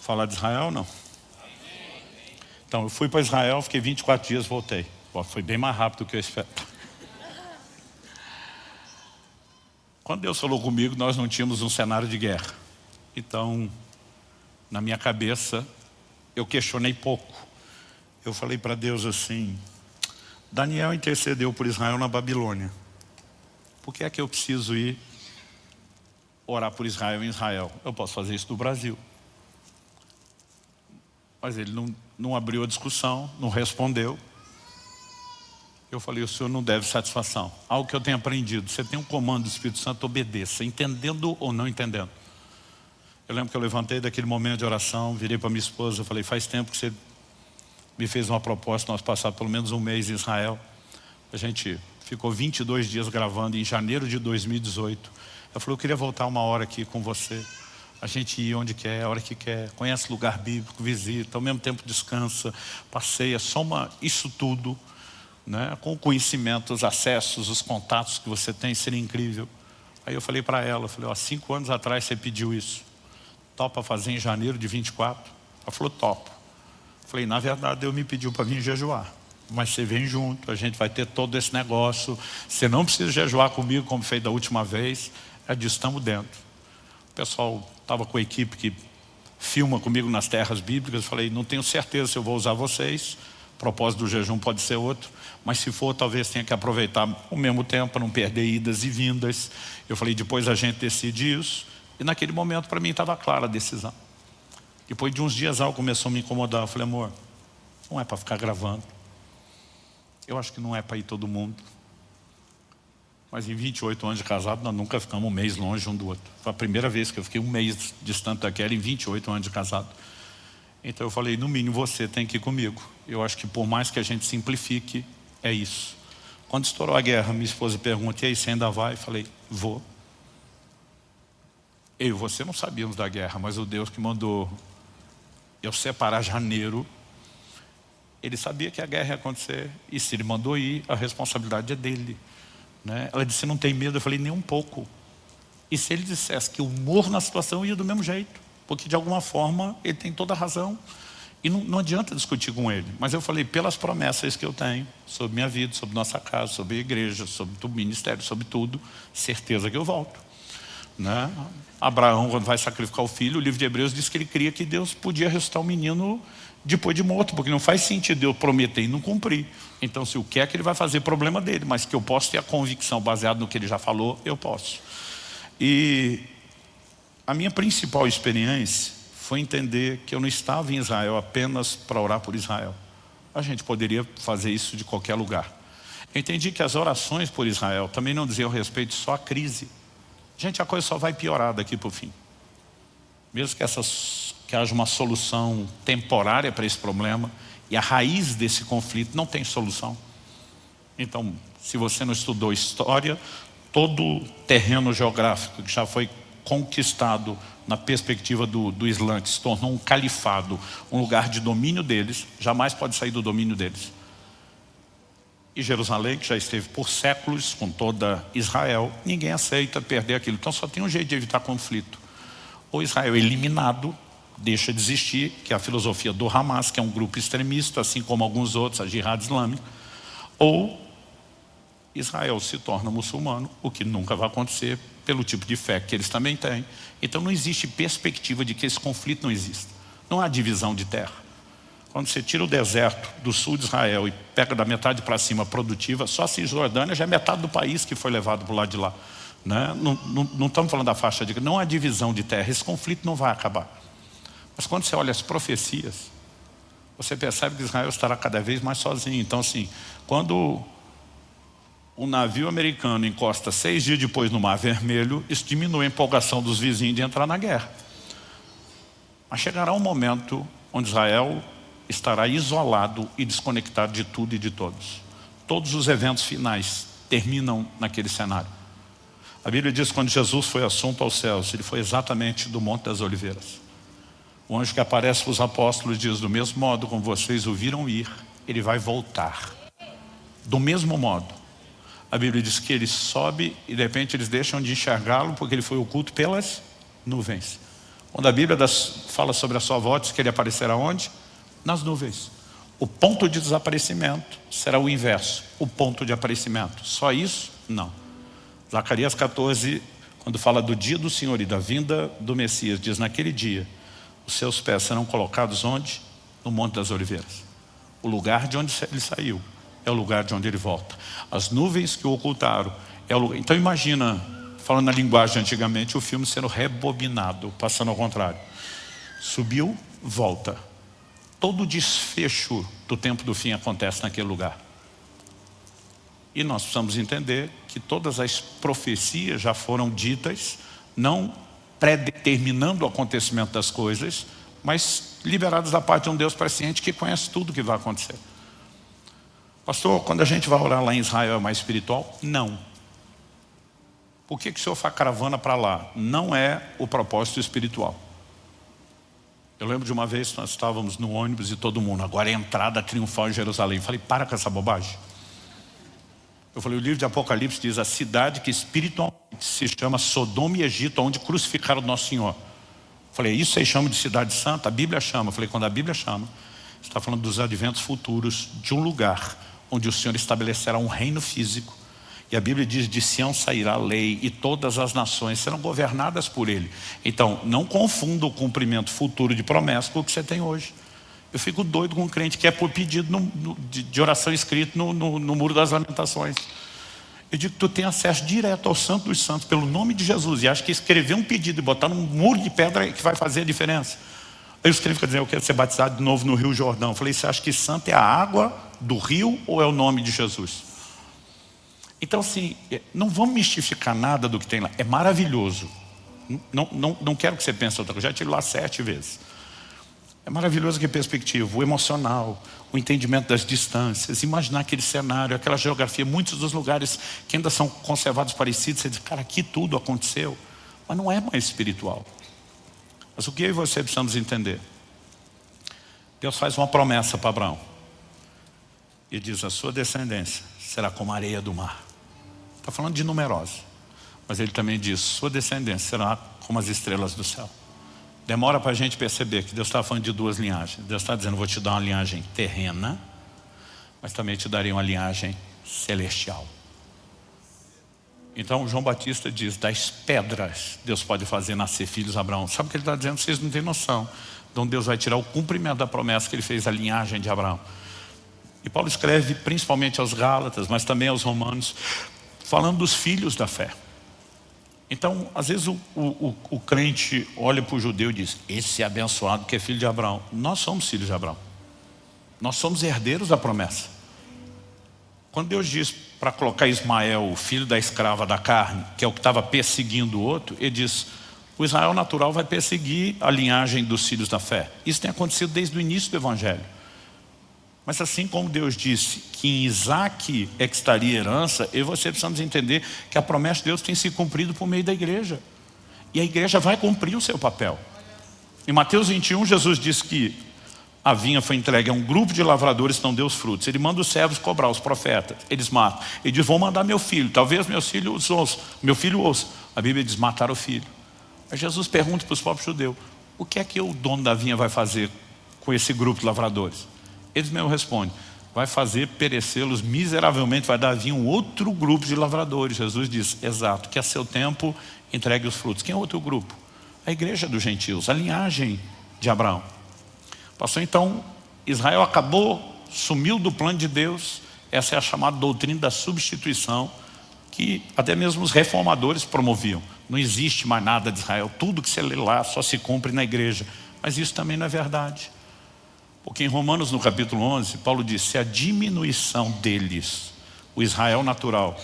falar de Israel ou não? Então, eu fui para Israel, fiquei 24 dias, voltei. Foi bem mais rápido do que eu esperava. Quando Deus falou comigo, nós não tínhamos um cenário de guerra. Então, na minha cabeça, eu questionei pouco. Eu falei para Deus assim, Daniel intercedeu por Israel na Babilônia. Por que é que eu preciso ir orar por Israel em Israel? Eu posso fazer isso no Brasil. Mas ele não abriu a discussão, não respondeu. Eu falei, o senhor não deve satisfação. Algo que eu tenho aprendido, você tem um comando do Espírito Santo, obedeça, entendendo ou não entendendo. Eu lembro que eu levantei daquele momento de oração, virei para minha esposa, eu falei, faz tempo que você me fez uma proposta, nós passamos pelo menos um mês em Israel. A gente ficou 22 dias gravando em janeiro de 2018. Eu falei, eu queria voltar uma hora aqui com você. A gente ir onde quer, a hora que quer, conhece lugar bíblico, visita, ao mesmo tempo descansa, passeia, soma isso tudo, né, com o conhecimento, os acessos, os contatos que você tem, seria incrível. Aí eu falei para ela, falei, ó, 5 anos atrás você pediu isso. Topa fazer em janeiro de 24? Ela falou, topo. Falei, na verdade Deus me pediu para vir jejuar. Mas você vem junto, a gente vai ter todo esse negócio. Você não precisa jejuar comigo como fez da última vez. É disso, estamos dentro. O pessoal estava com a equipe que filma comigo nas terras bíblicas. Falei, não tenho certeza se eu vou usar vocês. O propósito do jejum pode ser outro. Mas se for, talvez tenha que aproveitar o mesmo tempo para não perder idas e vindas. Eu falei, depois a gente decide isso. E naquele momento para mim estava clara a decisão. Depois de uns dias algo começou a me incomodar. Eu falei, amor, não é para ficar gravando. Eu acho que não é para ir todo mundo. Mas em 28 anos de casado, nós nunca ficamos um mês longe um do outro. Foi a primeira vez que eu fiquei um mês distante daquela em 28 anos de casado. Então eu falei, no mínimo você tem que ir comigo. Eu acho que por mais que a gente simplifique, é isso. Quando estourou a guerra, minha esposa pergunta, e aí, você ainda vai? Eu falei, vou. Eu e você não sabíamos da guerra, mas o Deus que mandou eu separar janeiro, ele sabia que a guerra ia acontecer. E se ele mandou ir, a responsabilidade é dele. Né? Ela disse, não tem medo? Eu falei, nem um pouco. E se ele dissesse que eu morro na situação, eu ia do mesmo jeito. Porque de alguma forma, ele tem toda a razão. E não adianta discutir com ele. Mas eu falei, pelas promessas que eu tenho sobre minha vida, sobre nossa casa, sobre a igreja, sobre o ministério, sobre tudo, certeza que eu volto. Né? Abraão, quando vai sacrificar o filho, o livro de Hebreus diz que ele cria que Deus podia ressuscitar o menino depois de morto, porque não faz sentido eu prometer e não cumprir. Então, se o que é que ele vai fazer, problema dele, mas que eu posso ter a convicção baseada no que ele já falou, eu posso. E a minha principal experiência foi entender que eu não estava em Israel apenas para orar por Israel. A gente poderia fazer isso de qualquer lugar. Eu entendi que as orações por Israel também não diziam respeito só à crise. Gente, a coisa só vai piorar daqui para o fim. Mesmo que haja uma solução temporária para esse problema, e a raiz desse conflito não tem solução. Então, se você não estudou história, todo o terreno geográfico que já foi conquistado na perspectiva do Islã, que se tornou um califado, um lugar de domínio deles, jamais pode sair do domínio deles. E Jerusalém, que já esteve por séculos com toda Israel, ninguém aceita perder aquilo. Então só tem um jeito de evitar conflito. Ou Israel é eliminado, deixa de existir, que é a filosofia do Hamas, que é um grupo extremista, assim como alguns outros, a Jihad Islâmica, ou Israel se torna muçulmano, o que nunca vai acontecer pelo tipo de fé que eles também têm. Então não existe perspectiva de que esse conflito não exista. Não há divisão de terra. Quando você tira o deserto do sul de Israel e pega da metade para cima produtiva, só a Cisjordânia já é metade do país que foi levado para o lado de lá. Né? Não estamos falando da faixa de... Não há divisão de terra, esse conflito não vai acabar. Mas quando você olha as profecias, você percebe que Israel estará cada vez mais sozinho. Então assim, quando um navio americano encosta 6 dias depois no Mar Vermelho, isso diminui a empolgação dos vizinhos de entrar na guerra. Mas chegará um momento onde Israel estará isolado e desconectado de tudo e de todos. Todos os eventos finais terminam naquele cenário. A Bíblia diz que quando Jesus foi assunto aos céus, ele foi exatamente do Monte das Oliveiras. O anjo que aparece para os apóstolos diz, do mesmo modo como vocês o viram ir, ele vai voltar. Do mesmo modo. A Bíblia diz que ele sobe e de repente eles deixam de enxergá-lo porque ele foi oculto pelas nuvens. Quando a Bíblia fala sobre a sua volta, diz que ele aparecerá onde? Nas nuvens. O ponto de desaparecimento será o inverso. O ponto de aparecimento. Só isso? Não. Zacarias 14, quando fala do dia do Senhor e da vinda do Messias, diz, naquele dia, os seus pés serão colocados onde? No Monte das Oliveiras. O lugar de onde ele saiu é o lugar de onde ele volta. As nuvens que o ocultaram é o lugar. Então imagina, falando na linguagem antigamente, o filme sendo rebobinado, passando ao contrário. Subiu, volta. Todo o desfecho do tempo do fim acontece naquele lugar. E nós precisamos entender que todas as profecias já foram ditas, não predeterminando o acontecimento das coisas, mas liberadas da parte de um Deus presciente que conhece tudo o que vai acontecer. Pastor, quando a gente vai orar lá em Israel é mais espiritual? Não. Por que o senhor faz caravana para lá? Não é o propósito espiritual. Eu lembro de uma vez que nós estávamos no ônibus e todo mundo, agora é a entrada triunfal em Jerusalém. Eu falei, para com essa bobagem. Eu falei, o livro de Apocalipse diz, a cidade que espiritualmente se chama Sodoma e Egito, onde crucificaram o Nosso Senhor. Eu falei, isso vocês chamam de cidade santa? A Bíblia chama. Eu falei, quando a Bíblia chama, está falando dos adventos futuros de um lugar onde o Senhor estabelecerá um reino físico. E a Bíblia diz, de Sião sairá a lei e todas as nações serão governadas por ele. Então, não confunda o cumprimento futuro de promessa com o que você tem hoje. Eu fico doido com um crente que é por pedido de oração escrito no Muro das Lamentações. Eu digo que tu tem acesso direto ao Santo dos Santos pelo nome de Jesus e acha que escrever um pedido e botar num muro de pedra é que vai fazer a diferença. Eu escrevo para dizer, eu quero ser batizado de novo no Rio Jordão. Eu falei, você acha que santo é a água do rio ou é o nome de Jesus? Então assim, não vamos mistificar nada do que tem lá. É maravilhoso. Não quero que você pense outra coisa. Já estive lá 7 vezes. É maravilhoso que perspectiva, o emocional, o entendimento das distâncias, imaginar aquele cenário, aquela geografia, muitos dos lugares que ainda são conservados parecidos, você diz, cara, aqui tudo aconteceu, mas não é mais espiritual. Mas o que eu e você precisamos entender? Deus faz uma promessa para Abraão. E diz, a sua descendência será como a areia do mar. Está falando de numerosa. Mas ele também diz, sua descendência será como as estrelas do céu. Demora para a gente perceber que Deus está falando de duas linhagens. Deus está dizendo, vou te dar uma linhagem terrena, mas também te darei uma linhagem celestial. Então João Batista diz, das pedras Deus pode fazer nascer filhos de Abraão. Sabe o que ele está dizendo? Vocês não têm noção. Então Deus vai tirar o cumprimento da promessa que ele fez à linhagem de Abraão. E Paulo escreve principalmente aos Gálatas, mas também aos Romanos, falando dos filhos da fé. Então, às vezes o crente olha para o judeu e diz, esse é abençoado que é filho de Abraão. Nós somos filhos de Abraão. Nós somos herdeiros da promessa. Quando Deus diz para colocar Ismael, o filho da escrava da carne, que é o que estava perseguindo o outro, ele diz, o Israel natural vai perseguir a linhagem dos filhos da fé. Isso tem acontecido desde o início do Evangelho. Mas assim como Deus disse que em Isaac é que estaria a herança, eu e você precisamos entender que a promessa de Deus tem se cumprido por meio da igreja. E a igreja vai cumprir o seu papel. Em Mateus 21, Jesus diz que a vinha foi entregue a um grupo de lavradores que não deu os frutos. Ele manda os servos cobrar, os profetas. Eles matam. Ele diz, vou mandar meu filho. Talvez meu filho ouça. A Bíblia diz, matar o filho. Aí Jesus pergunta para os próprios judeus, o que é que o dono da vinha vai fazer com esse grupo de lavradores? Eles mesmo respondem, vai fazer perecê-los miseravelmente, vai dar vinho um outro grupo de lavradores. Jesus diz, exato, que a seu tempo entregue os frutos. Quem é outro grupo? A igreja dos gentios, a linhagem de Abraão. Passou então, Israel acabou, sumiu do plano de Deus. Essa é a chamada doutrina da substituição, que até mesmo os reformadores promoviam. Não existe mais nada de Israel, tudo que você lê lá só se cumpre na igreja. Mas isso também não é verdade. Porque em Romanos, no capítulo 11, Paulo diz, se a diminuição deles, o Israel natural,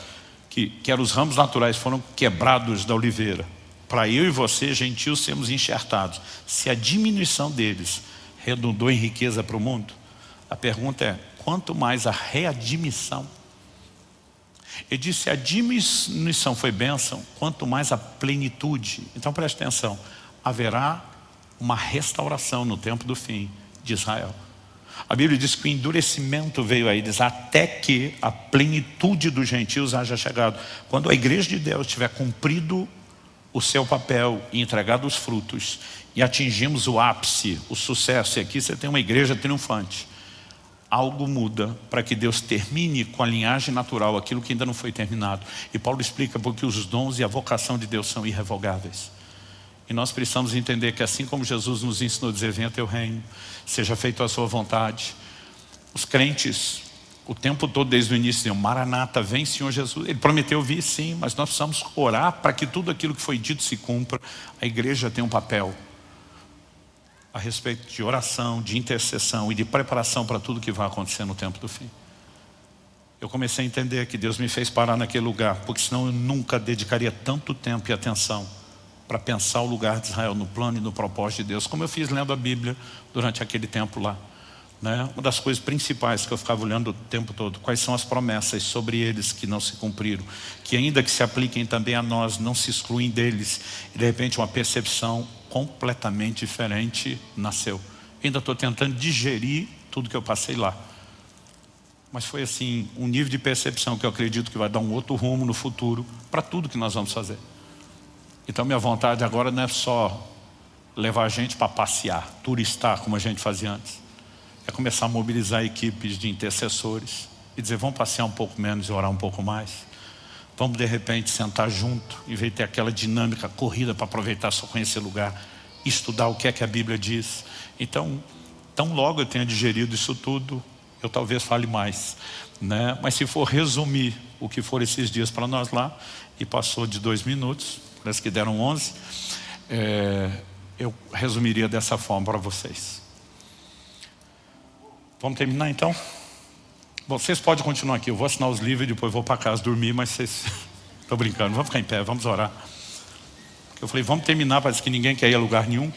que eram os ramos naturais, foram quebrados da oliveira, para eu e você, gentios, sermos enxertados. Se a diminuição deles redundou em riqueza para o mundo, a pergunta é, quanto mais a readmissão? Ele disse, se a diminuição foi bênção, quanto mais a plenitude. Então preste atenção, haverá uma restauração no tempo do fim de Israel. A Bíblia diz que o endurecimento veio a eles até que a plenitude dos gentios haja chegado. Quando a igreja de Deus tiver cumprido o seu papel e entregado os frutos e atingimos o ápice, o sucesso, e aqui você tem uma igreja triunfante, algo muda para que Deus termine com a linhagem natural aquilo que ainda não foi terminado. E Paulo explica porque os dons e a vocação de Deus são irrevogáveis. E nós precisamos entender que assim como Jesus nos ensinou a dizer, venha teu reino, seja feita a sua vontade. Os crentes, o tempo todo desde o início, diziam, Maranata, vem Senhor Jesus. Ele prometeu vir sim, mas nós precisamos orar para que tudo aquilo que foi dito se cumpra. A igreja tem um papel a respeito de oração, de intercessão e de preparação para tudo que vai acontecer no tempo do fim. Eu comecei a entender que Deus me fez parar naquele lugar, porque senão eu nunca dedicaria tanto tempo e atenção para pensar o lugar de Israel no plano e no propósito de Deus, como eu fiz lendo a Bíblia durante aquele tempo lá. Uma das coisas principais que eu ficava olhando o tempo todo, quais são as promessas sobre eles que não se cumpriram, que ainda que se apliquem também a nós, não se excluem deles, e de repente uma percepção completamente diferente nasceu. Ainda estou tentando digerir tudo que eu passei lá. Mas foi assim, um nível de percepção que eu acredito que vai dar um outro rumo no futuro para tudo que nós vamos fazer. Então minha vontade agora não é só levar a gente para passear, turistar como a gente fazia antes. É começar a mobilizar equipes de intercessores e dizer, vamos passear um pouco menos e orar um pouco mais. Vamos de repente sentar junto, em vez de ter aquela dinâmica corrida para aproveitar só conhecer lugar, estudar o que é que a Bíblia diz. Então, tão logo eu tenha digerido isso tudo, eu talvez fale mais, Mas se for resumir o que foram esses dias para nós lá, e passou de 2 minutos, parece que deram 11, eu resumiria dessa forma para vocês. Vamos terminar então? Vocês podem continuar aqui, eu vou assinar os livros e depois vou para casa dormir, mas vocês... Estou brincando, vamos ficar em pé, vamos orar. Eu falei, vamos terminar, parece que ninguém quer ir a lugar nenhum.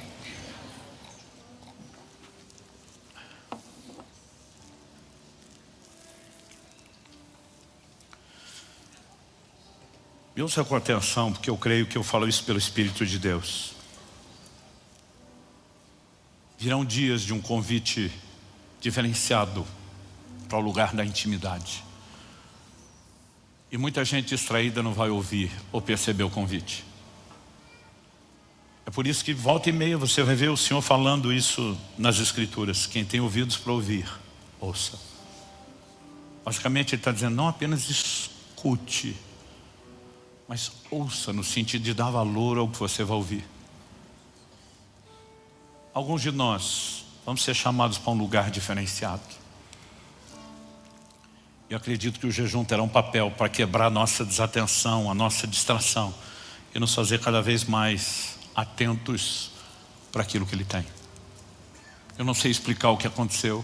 Me ouça com atenção, porque eu creio que eu falo isso pelo Espírito de Deus. Virão dias de um convite diferenciado para o lugar da intimidade. E muita gente distraída não vai ouvir ou perceber o convite. É por isso que volta e meia você vai ver o Senhor falando isso nas Escrituras. Quem tem ouvidos para ouvir, ouça. Basicamente ele está dizendo, não apenas escute, mas ouça no sentido de dar valor ao que você vai ouvir. Alguns de nós vamos ser chamados para um lugar diferenciado. Eu acredito que o jejum terá um papel para quebrar a nossa desatenção, a nossa distração e nos fazer cada vez mais atentos para aquilo que Ele tem. Eu não sei explicar o que aconteceu,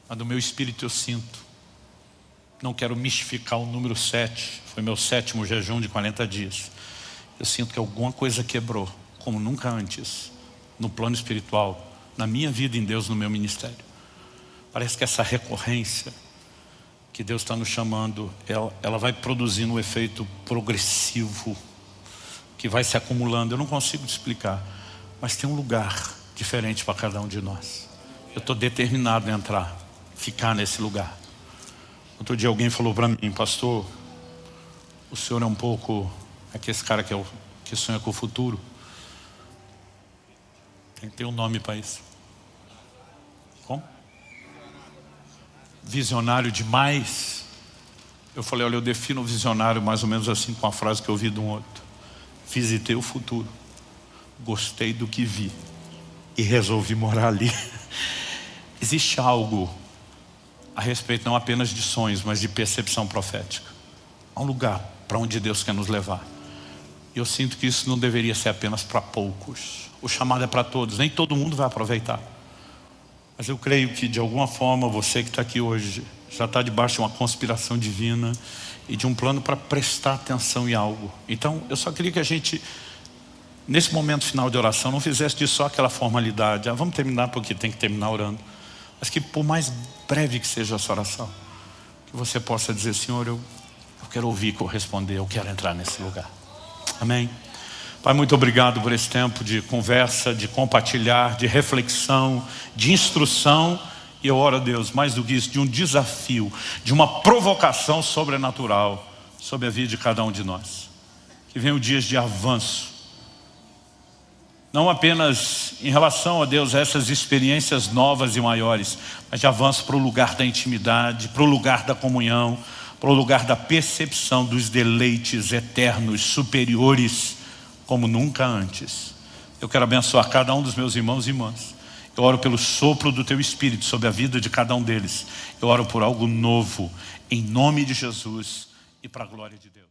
mas do meu espírito eu sinto. Não quero mistificar o número 7, foi meu 7º jejum de 40 dias. Eu sinto que alguma coisa quebrou, como nunca antes, no plano espiritual, na minha vida em Deus, no meu ministério. Parece que essa recorrência que Deus está nos chamando, ela vai produzindo um efeito progressivo, que vai se acumulando. Eu não consigo te explicar, mas tem um lugar diferente para cada um de nós. Eu estou determinado a entrar, ficar nesse lugar. Outro dia alguém falou para mim, pastor, o senhor é um pouco, é que esse cara que sonha com o futuro. Tem um nome para isso. Como? Visionário demais. Eu falei, olha, eu defino o visionário mais ou menos assim, com a frase que eu ouvi de um outro. Visitei o futuro, gostei do que vi e resolvi morar ali. Existe algo a respeito não apenas de sonhos, mas de percepção profética. Há um lugar para onde Deus quer nos levar. E eu sinto que isso não deveria ser apenas para poucos. O chamado é para todos, nem todo mundo vai aproveitar. Mas eu creio que de alguma forma você que está aqui hoje já está debaixo de uma conspiração divina e de um plano para prestar atenção em algo. Então eu só queria que a gente, nesse momento final de oração, não fizesse disso só aquela formalidade. Vamos terminar porque tem que terminar orando. Mas que por mais breve que seja essa oração, que você possa dizer, Senhor, eu quero ouvir, corresponder, eu quero entrar nesse lugar. Amém? Pai, muito obrigado por esse tempo de conversa, de compartilhar, de reflexão, de instrução. E eu oro a Deus, mais do que isso, de um desafio, de uma provocação sobrenatural sobre a vida de cada um de nós. Que venham dias de avanço. Não apenas em relação a Deus, a essas experiências novas e maiores, mas de avanço para o lugar da intimidade, para o lugar da comunhão, para o lugar da percepção dos deleites eternos, superiores, como nunca antes. Eu quero abençoar cada um dos meus irmãos e irmãs. Eu oro pelo sopro do Teu Espírito sobre a vida de cada um deles. Eu oro por algo novo, em nome de Jesus e para a glória de Deus.